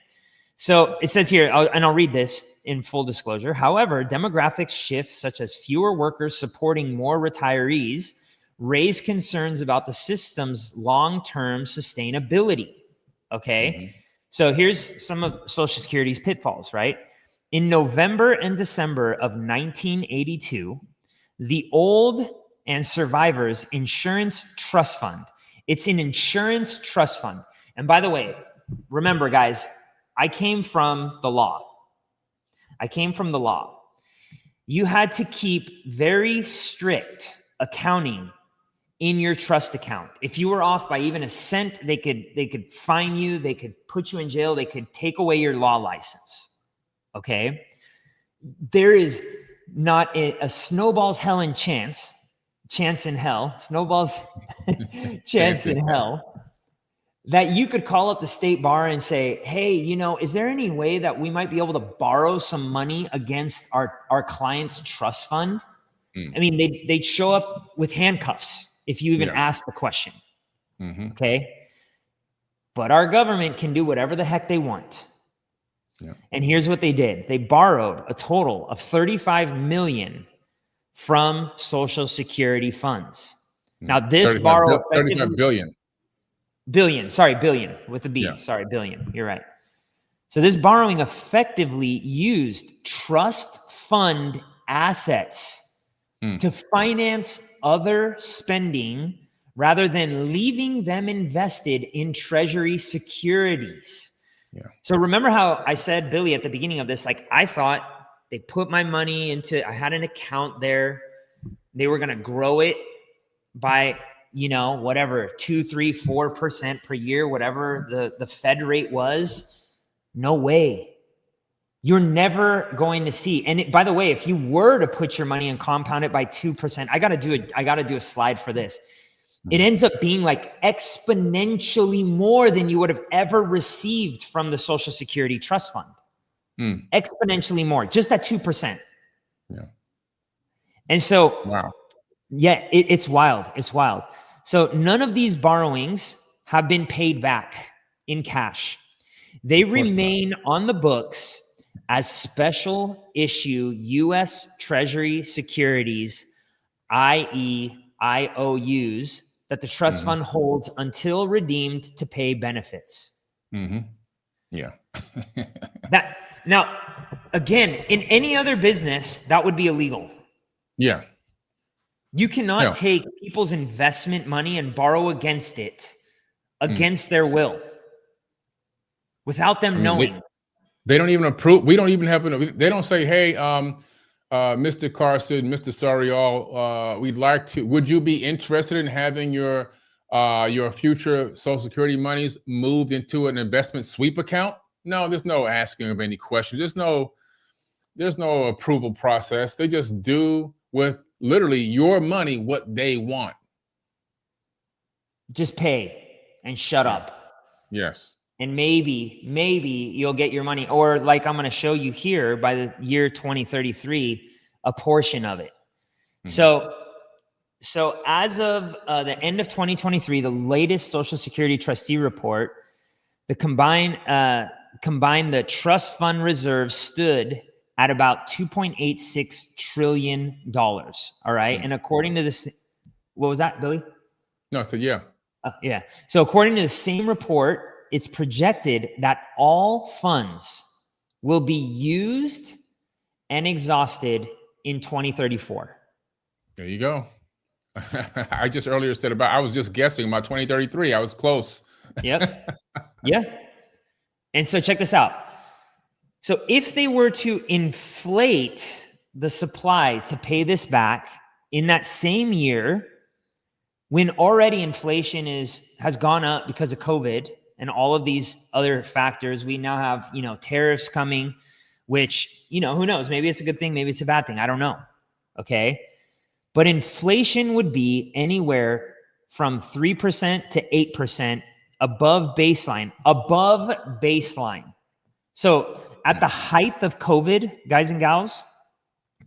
So it says here, and I'll read this in full disclosure. However, demographic shifts such as fewer workers supporting more retirees raise concerns about the system's long-term sustainability. Okay, so here's some of Social Security's pitfalls, right? In November and December of 1982, the Old and Survivors Insurance Trust Fund. It's an insurance trust fund. And by the way, remember, guys, I came from the law. You had to keep very strict accounting in your trust account. If you were off by even a cent, they could fine you, they could put you in jail, they could take away your law license. Okay? There is not a snowball's chance in hell that you could call up the state bar and say, hey, is there any way that we might be able to borrow some money against our client's trust fund? I mean, they'd show up with handcuffs if you even ask the question. Okay? But our government can do whatever the heck they want. Yeah. And here's what they did. They borrowed a total of $35 million from Social Security funds. Now, this borrow... $35 billion. Billion with a B. Yeah. Sorry, billion. You're right. So this borrowing effectively used trust fund assets to finance other spending rather than leaving them invested in Treasury securities. Yeah. So remember how I said, Billy, at the beginning of this, like I thought they put my money into, I had an account there. They were going to grow it by, whatever, 2, 3, 4% per year, whatever the Fed rate was. No way. You're never going to see. And by the way, if you were to put your money and compound it by 2%, I got to do a slide for this. It ends up being like exponentially more than you would have ever received from the Social Security Trust Fund. Exponentially more, just at 2%. Yeah. And so, Wow. yeah, it's wild. It's wild. So none of these borrowings have been paid back in cash. They remain on the books as special issue U.S. Treasury securities, i.e. IOUs, that the trust fund holds until redeemed to pay benefits. Yeah. That now, again, in any other business, that would be illegal. Yeah. You cannot take people's investment money and borrow against it, against their will, without them knowing. They don't even approve. We don't even have. They don't say, "Hey, Mr. Carson, Mr. Sariol, we'd like to. Would you be interested in having your future Social Security monies moved into an investment sweep account?" No, there's no asking of any questions. There's no approval process. They just do with literally your money what they want. Just pay and shut up. Yes. And maybe you'll get your money. Or like I'm going to show you here, by the year 2033, a portion of it. So as of the end of 2023, the latest Social Security trustee report, the combined the trust fund reserves stood at about $2.86 trillion. All right. And according to this, what was that, Billy? No, I said, yeah. Yeah. So according to the same report, it's projected that all funds will be used and exhausted in 2034. There you go. I just earlier said I was just guessing about 2033. I was close. Yep. Yeah. And so check this out. So if they were to inflate the supply to pay this back in that same year, when already inflation has gone up because of COVID and all of these other factors, we now have, tariffs coming, which, who knows? Maybe it's a good thing. Maybe it's a bad thing. I don't know. Okay. But inflation would be anywhere from 3% to 8% above baseline. So at the height of COVID, guys and gals,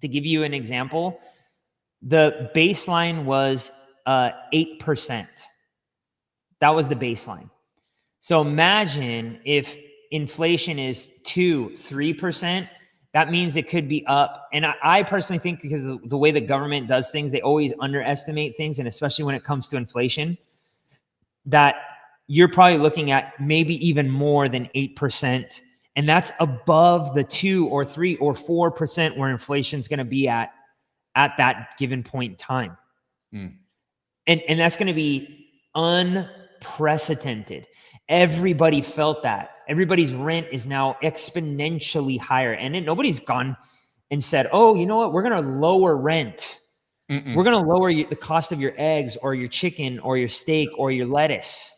to give you an example, the baseline was 8%. That was the baseline. So imagine if inflation is 2-3%, that means it could be up. And I personally think, because of the way the government does things, they always underestimate things. And especially when it comes to inflation, that you're probably looking at maybe even more than 8%. And that's above the 2 or 3 or 4% where inflation is going to be at that given point in time. And that's going to be unprecedented. Everybody felt that. Everybody's rent is now exponentially higher. And nobody's gone and said, oh, you know what? We're going to lower rent. We're going to lower the cost of your eggs or your chicken or your steak or your lettuce.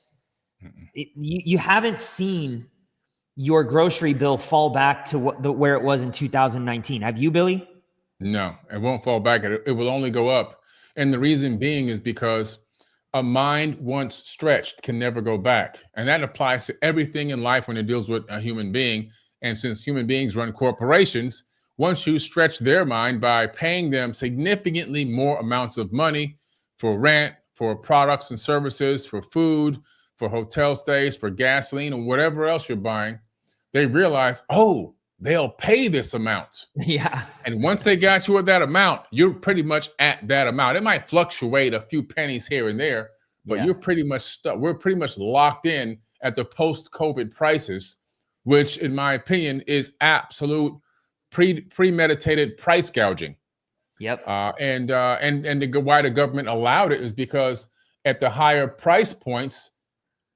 You haven't seen your grocery bill fall back to where it was in 2019. Have you, Billy? No, it won't fall back. It will only go up. And the reason being is because a mind once stretched can never go back. And that applies to everything in life when it deals with a human being. And since human beings run corporations, once you stretch their mind by paying them significantly more amounts of money for rent, for products and services, for food, for hotel stays, for gasoline, or whatever else you're buying, they realize, oh, they'll pay this amount. Yeah. And once they got you at that amount, you're pretty much at that amount. It might fluctuate a few pennies here and there, but you're pretty much stuck. We're pretty much locked in at the post-COVID prices, which in my opinion is absolute premeditated price gouging. Yep. And why the government allowed it is because at the higher price points,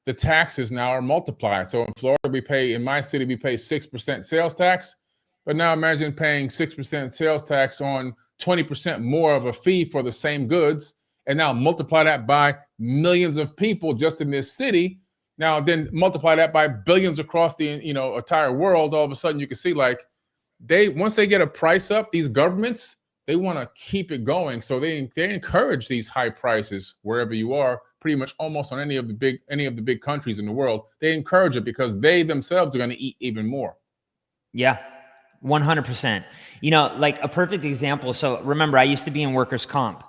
the taxes now are multiplied. So in Florida, in my city, we pay 6% sales tax. But now imagine paying 6% sales tax on 20% more of a fee for the same goods. And now multiply that by millions of people just in this city. Now then multiply that by billions across the entire world. All of a sudden you can see, like, once they get a price up, these governments, they want to keep it going. So they encourage these high prices wherever you are. Pretty much almost on any of the big countries in the world, they encourage it because they themselves are going to eat even more. Yeah, 100%. You know, like a perfect example. So remember, I used to be in workers' comp.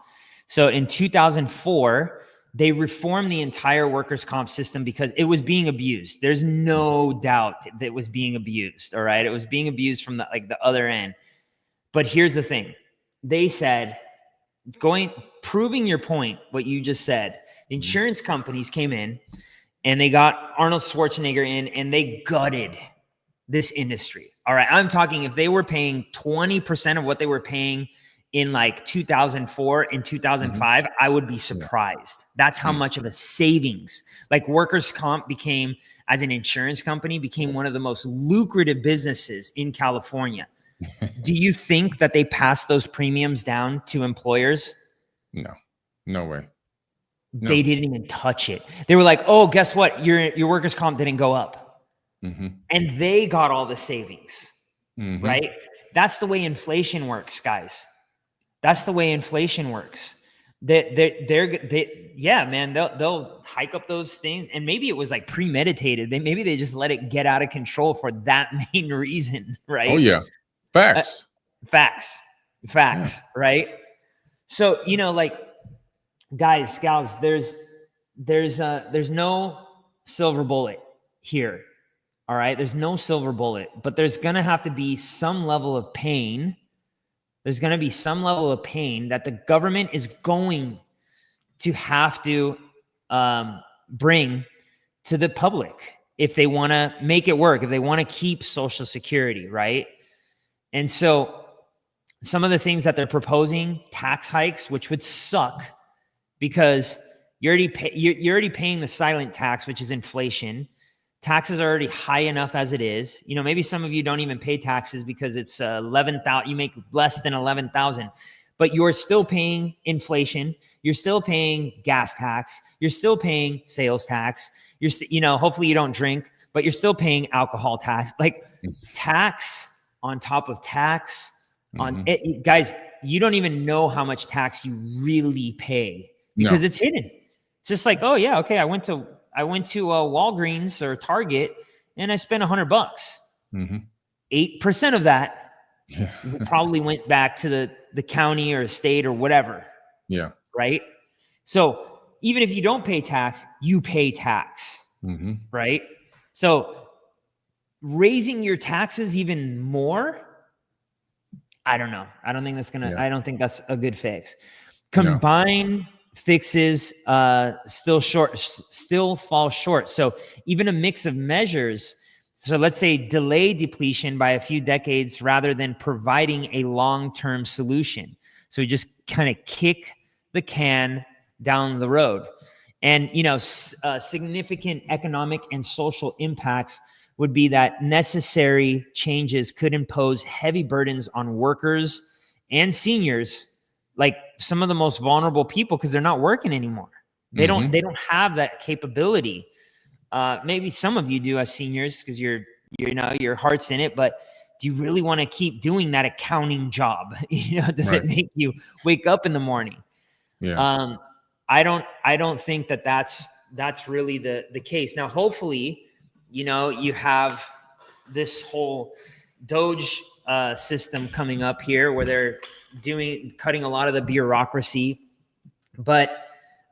So in 2004, they reformed the entire workers' comp system because it was being abused. There's no doubt that it was being abused. All right. It was being abused from the other end. But here's the thing. They said, proving your point, what you just said, insurance companies came in and they got Arnold Schwarzenegger in and they gutted this industry. All right. I'm talking if they were paying 20% of what they were paying in like 2004 and 2005, I would be surprised. That's how much of a savings. Like workers' comp became, as an insurance company, became one of the most lucrative businesses in California. Do you think that they passed those premiums down to employers? No way. No. They didn't even touch it. They were like, oh, guess what? Your workers' comp didn't go up. And they got all the savings, right? That's the way inflation works, guys. That's the way inflation works. Yeah, man, they'll hike up those things. And maybe it was like premeditated. Maybe they just let it get out of control for that main reason, right? Oh, yeah. Facts. Facts, yeah. Right? So, you know, like, guys, gals, there's no silver bullet here. All right. There's no silver bullet, but there's going to have to be some level of pain. There's going to be some level of pain that the government is going to have to bring to the public if they want to make it work, if they want to keep Social Security, right? And so some of the things that they're proposing, tax hikes, which would suck because you're already paying the silent tax, which is inflation. Taxes are already high enough as it is. You know, maybe some of you don't even pay taxes because it's 11,000. You make less than 11,000, but you're still paying inflation. You're still paying gas tax. You're still paying sales tax. Hopefully you don't drink, but you're still paying alcohol tax. Like tax on top of tax on it, guys. You don't even know how much tax you really pay because it's hidden. It's just like, oh yeah, okay, I went to Walgreens or Target and I spent $100. 8% of that probably went back to the county or state or whatever. Yeah. Right. So even if you don't pay tax, you pay tax. Right. So raising your taxes even more, I don't know. I don't think that's a good fix. Combine fixes still fall short. So even a mix of measures, so let's say delay depletion by a few decades rather than providing a long-term solution. So we just kind of kick the can down the road. And, significant economic and social impacts would be that necessary changes could impose heavy burdens on workers and seniors, like some of the most vulnerable people, because they're not working anymore. They don't have that capability. Maybe some of you do as seniors because your heart's in it, but do you really want to keep doing that accounting job? Does it make you wake up in the morning? Yeah. I don't think that's really the case. Now, hopefully, you have this whole Doge system coming up here where they're cutting a lot of the bureaucracy, but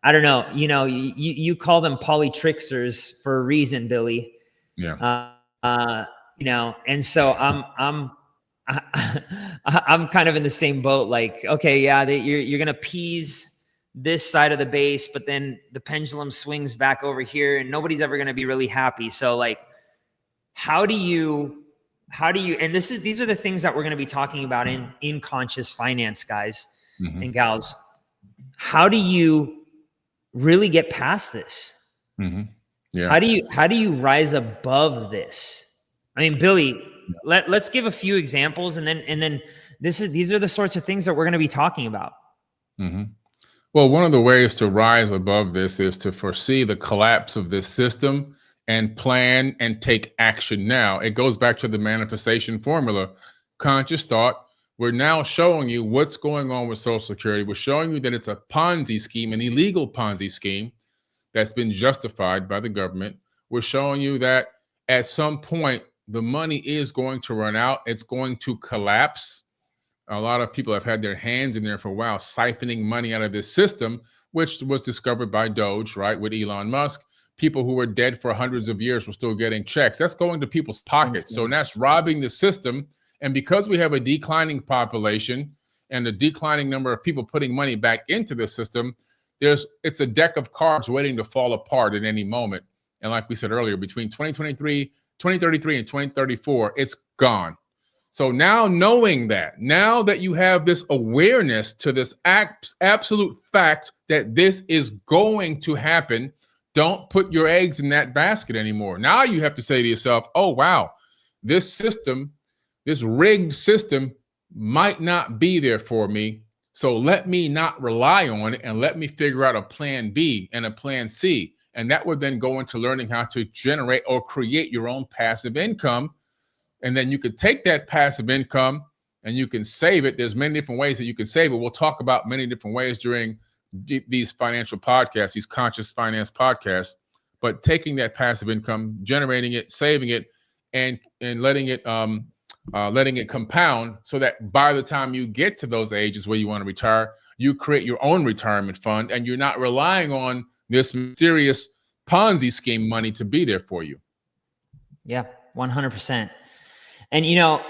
I don't know, you call them polytricksters for a reason, Billy. Yeah. And so I'm kind of in the same boat. Like, okay, yeah, you're going to appease this side of the base, but then the pendulum swings back over here and nobody's ever going to be really happy. So like, how do you, and these are the things that we're going to be talking about in conscious finance, guys and gals. How do you really get past this? Yeah. How do you rise above this? I mean, Billy, let's give a few examples and then these are the sorts of things that we're going to be talking about. Well, one of the ways to rise above this is to foresee the collapse of this system and plan and take action now. It goes back to the manifestation formula, conscious thought. We're now showing you what's going on with Social Security. We're showing you that it's a Ponzi scheme, an illegal Ponzi scheme that's been justified by the government. We're showing you that at some point, the money is going to run out. It's going to collapse. A lot of people have had their hands in there for a while, siphoning money out of this system, which was discovered by Doge, right, with Elon Musk. People who were dead for hundreds of years were still getting checks. That's going to people's pockets. So that's robbing the system. And because we have a declining population and a declining number of people putting money back into the system, it's a deck of cards waiting to fall apart at any moment. And like we said earlier, between 2033 and 2034, it's gone. So now knowing that, now that you have this awareness to this absolute fact that this is going to happen, don't put your eggs in that basket anymore. Now you have to say to yourself, oh, wow, this system, this rigged system might not be there for me. So let me not rely on it and let me figure out a plan B and a plan C. And that would then go into learning how to generate or create your own passive income. And then you could take that passive income and you can save it. There's many different ways that you can save it. We'll talk about many different ways during these financial podcasts, these conscious finance podcasts. But taking that passive income, generating it, saving it, and letting it compound so that by the time you get to those ages where you want to retire, you create your own retirement fund and you're not relying on this mysterious Ponzi scheme money to be there for you. Yeah, 100%. And, you know,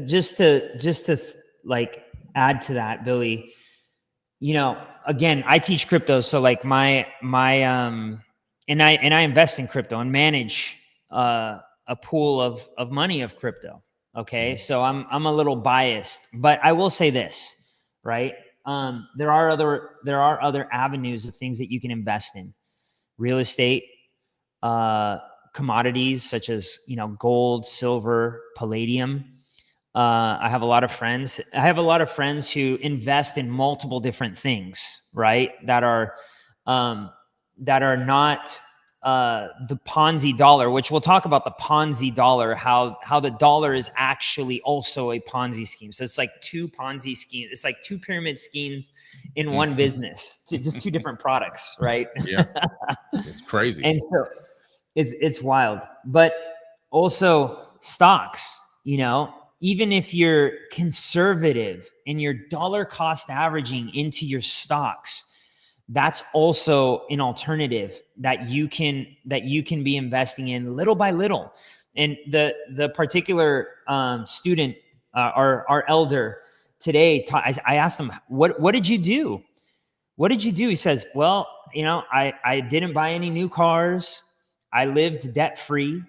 just to like add to that, Billy, you know, again, I teach crypto. So like and I invest in crypto and manage a pool of money of crypto. Okay. So I'm a little biased, but I will say this, right? There are other avenues of things that you can invest in: real estate, commodities such as, you know, gold, silver, palladium. I have a lot of friends who invest in multiple different things, right? That are not the Ponzi dollar, which we'll talk about the Ponzi dollar, how the dollar is actually also a Ponzi scheme. So it's like two Ponzi schemes. It's like two pyramid schemes in one business, just two different products, right? Yeah, it's crazy. And so it's wild. But also stocks, you know, even if you're conservative and you're dollar cost averaging into your stocks, that's also an alternative that you can be investing in little by little. And the particular student, our elder today, I asked him, what did you do? What did you do? He says, well, you know, I didn't buy any new cars. I lived debt free.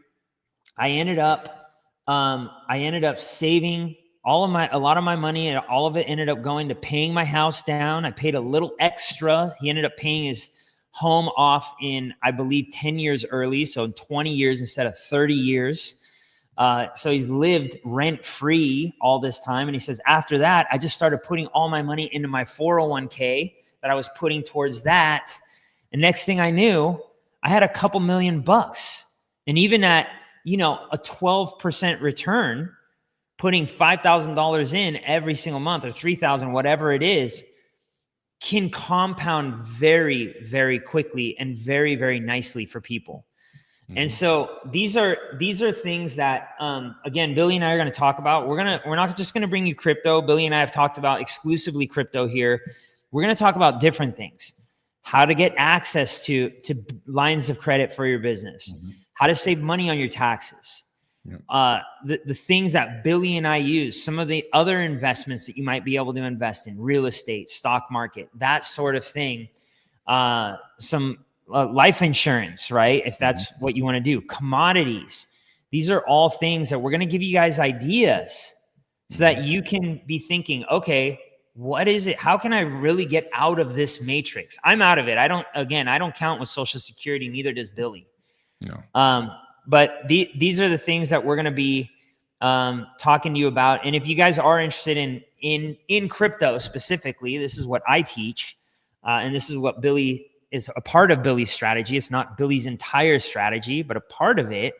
I ended up saving a lot of my money, and all of it ended up going to paying my house down. I paid a little extra. He ended up paying his home off in, I believe, 10 years early. So 20 years instead of 30 years. So he's lived rent free all this time. And he says, after that, I just started putting all my money into my 401k that I was putting towards that. And next thing I knew, I had a couple $1,000,000. And even at, you know, a 12% return, putting $5,000 in every single month or $3,000, whatever it is, can compound very, very quickly and very, very nicely for people. Mm-hmm. And so these are things that, again, Billy and I are going to talk about. We're not just going to bring you crypto. Billy and I have talked about exclusively crypto here. We're going to talk about different things: how to get access to lines of credit for your business, mm-hmm. how to save money on your taxes. Yeah. The things that Billy and I use, some of the other investments that you might be able to invest in: real estate, stock market, that sort of thing. Some life insurance, right? If that's what you want to do. Commodities. These are all things that we're going to give you guys ideas so that you can be thinking, okay, what is it? How can I really get out of this matrix? I'm out of it. I don't count with Social Security. Neither does Billy. No. But these are the things that we're going to be talking to you about. And if you guys are interested in crypto specifically, this is what I teach. And this is what Billy is a part of Billy's strategy. It's not Billy's entire strategy, but a part of it.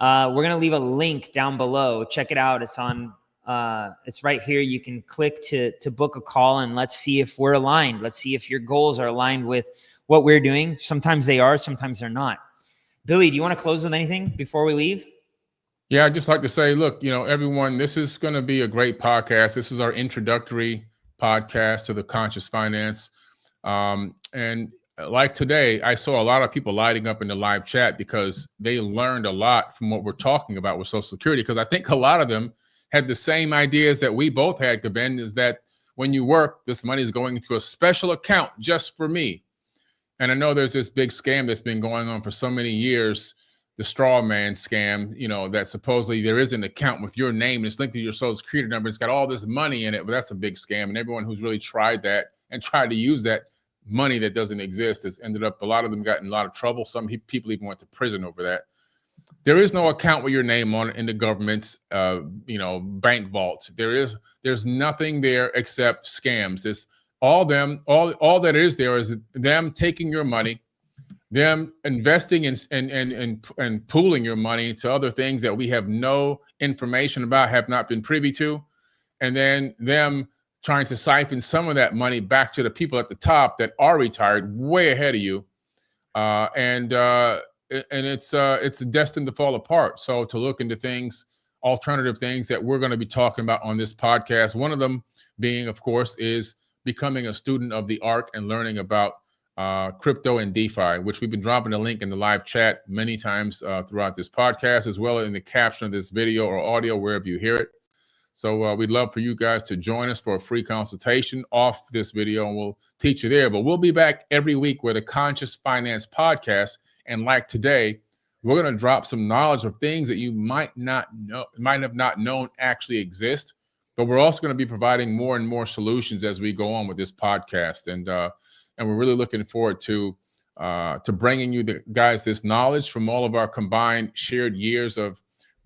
We're going to leave a link down below. Check it out. It's on. It's right here. You can click to book a call, and let's see if we're aligned. Let's see if your goals are aligned with what we're doing. Sometimes they are, sometimes they're not. Billy, do you want to close with anything before we leave? Yeah, I'd just like to say, look, everyone, this is going to be a great podcast. This is our introductory podcast to the conscious finance. And like today, I saw a lot of people lighting up in the live chat because they learned a lot from what we're talking about with Social Security. Because I think a lot of them had the same ideas that we both had, Gven, is that when you work, this money is going into a special account just for me. And I know there's this big scam that's been going on for so many years, the straw man scam, that supposedly there is an account with your name and it's linked to your Social Security number. It's got all this money in it, but that's a big scam. And everyone who's really tried that and tried to use that money that doesn't exist has ended up, a lot of them got in a lot of trouble. Some people even went to prison over that. There is no account with your name on it in the government's, bank vault. There's nothing there except scams. It's all that is there is them taking your money, them investing and pooling your money to other things that we have no information about, have not been privy to, and then them trying to siphon some of that money back to the people at the top that are retired way ahead of you, and it's destined to fall apart. So to look into things, alternative things that we're going to be talking about on this podcast, one of them being, of course, is becoming a student of the ARC and learning about crypto and DeFi, which we've been dropping a link in the live chat many times throughout this podcast, as well as in the caption of this video or audio, wherever you hear it. So we'd love for you guys to join us for a free consultation off this video, and we'll teach you there. But we'll be back every week with a Conscious Finance podcast. And like today, we're going to drop some knowledge of things that you might have not known actually exist. But we're also going to be providing more and more solutions as we go on with this podcast. And we're really looking forward to bringing you guys this knowledge from all of our combined shared years of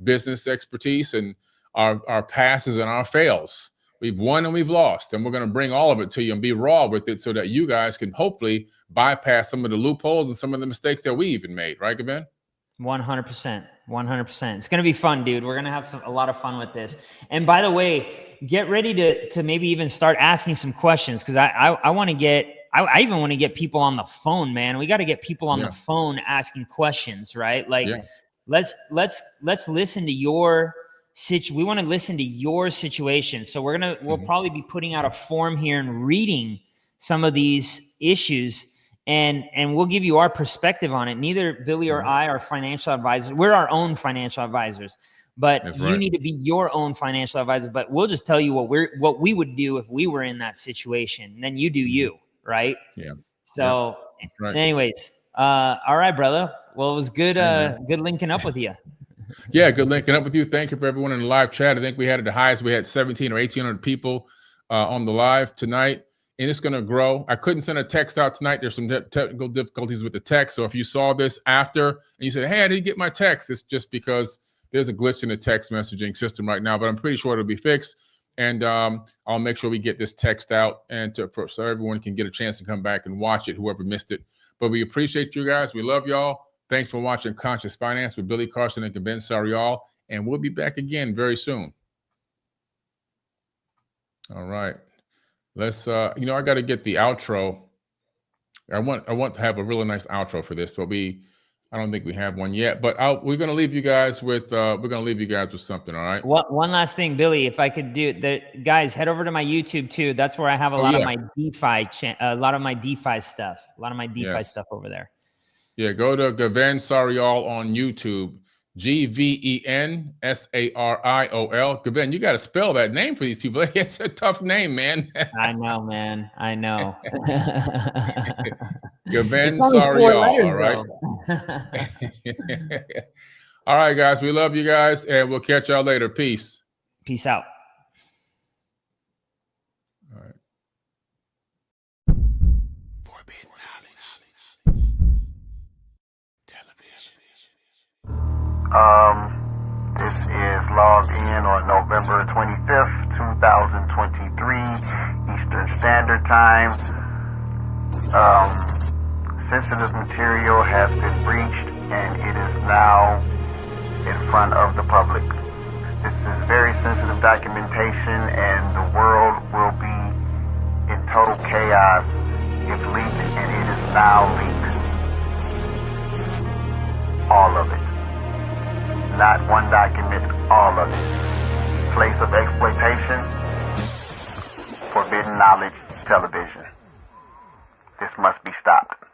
business expertise and our passes and our fails. We've won and we've lost, and we're going to bring all of it to you and be raw with it so that you guys can hopefully bypass some of the loopholes and some of the mistakes that we even made. Right, Gven? 100%. 100%. It's going to be fun, dude. We're going to have a lot of fun with this. And by the way, get ready to maybe even start asking some questions, because I want to get – I even want to get people on the phone, man. We got to get people on the phone asking questions, right? Like, let's listen to your we want to listen to your situation. So we'll probably be putting out a form here and reading some of these issues, and we'll give you our perspective on it. Neither Billy or I are financial advisors. We're our own financial advisors, but you need to be your own financial advisor. But we'll just tell you what we would do if we were in that situation. And then you do you. Right. Yeah. So anyways, all right, brother. Well, it was good. Good linking up with you. Yeah. Good linking up with you. Thank you for everyone in the live chat. I think we had at the highest, we had 17 or 1800 people on the live tonight, and it's going to grow. I couldn't send a text out tonight. There's some technical difficulties with the text. So if you saw this after and you said, hey, I didn't get my text, it's just because there's a glitch in the text messaging system right now, but I'm pretty sure it'll be fixed. And I'll make sure we get this text out and so everyone can get a chance to come back and watch it, whoever missed it. But we appreciate you guys. We love y'all. Thanks for watching Conscious Finance with Billy, Carson, and Gven Sariol. And we'll be back again very soon. All right. Let's, I got to get the outro. I want to have a really nice outro for this, but I don't think we have one yet, but we're going to leave you guys with something. All right. One last thing, Billy, if I could do that, guys, head over to my YouTube too. That's where I have a lot of my DeFi stuff, stuff over there. Yeah. Go to Gven Sariol on YouTube, GVEN SARIOL. Gven, you got to spell that name for these people. It's a tough name, man. I know, man. I know. Gven Sariol. All right. All right, guys. We love you guys, and we'll catch y'all later. Peace. Peace out. All right. Forbidden Television. This is logged in on November 25th, 2023, Eastern Standard Time. Sensitive material has been breached and it is now in front of the public. This is very sensitive documentation and the world will be in total chaos if leaked, and it is now leaked. All of it. Not one document, all of it. Place of exploitation, forbidden knowledge television. This must be stopped.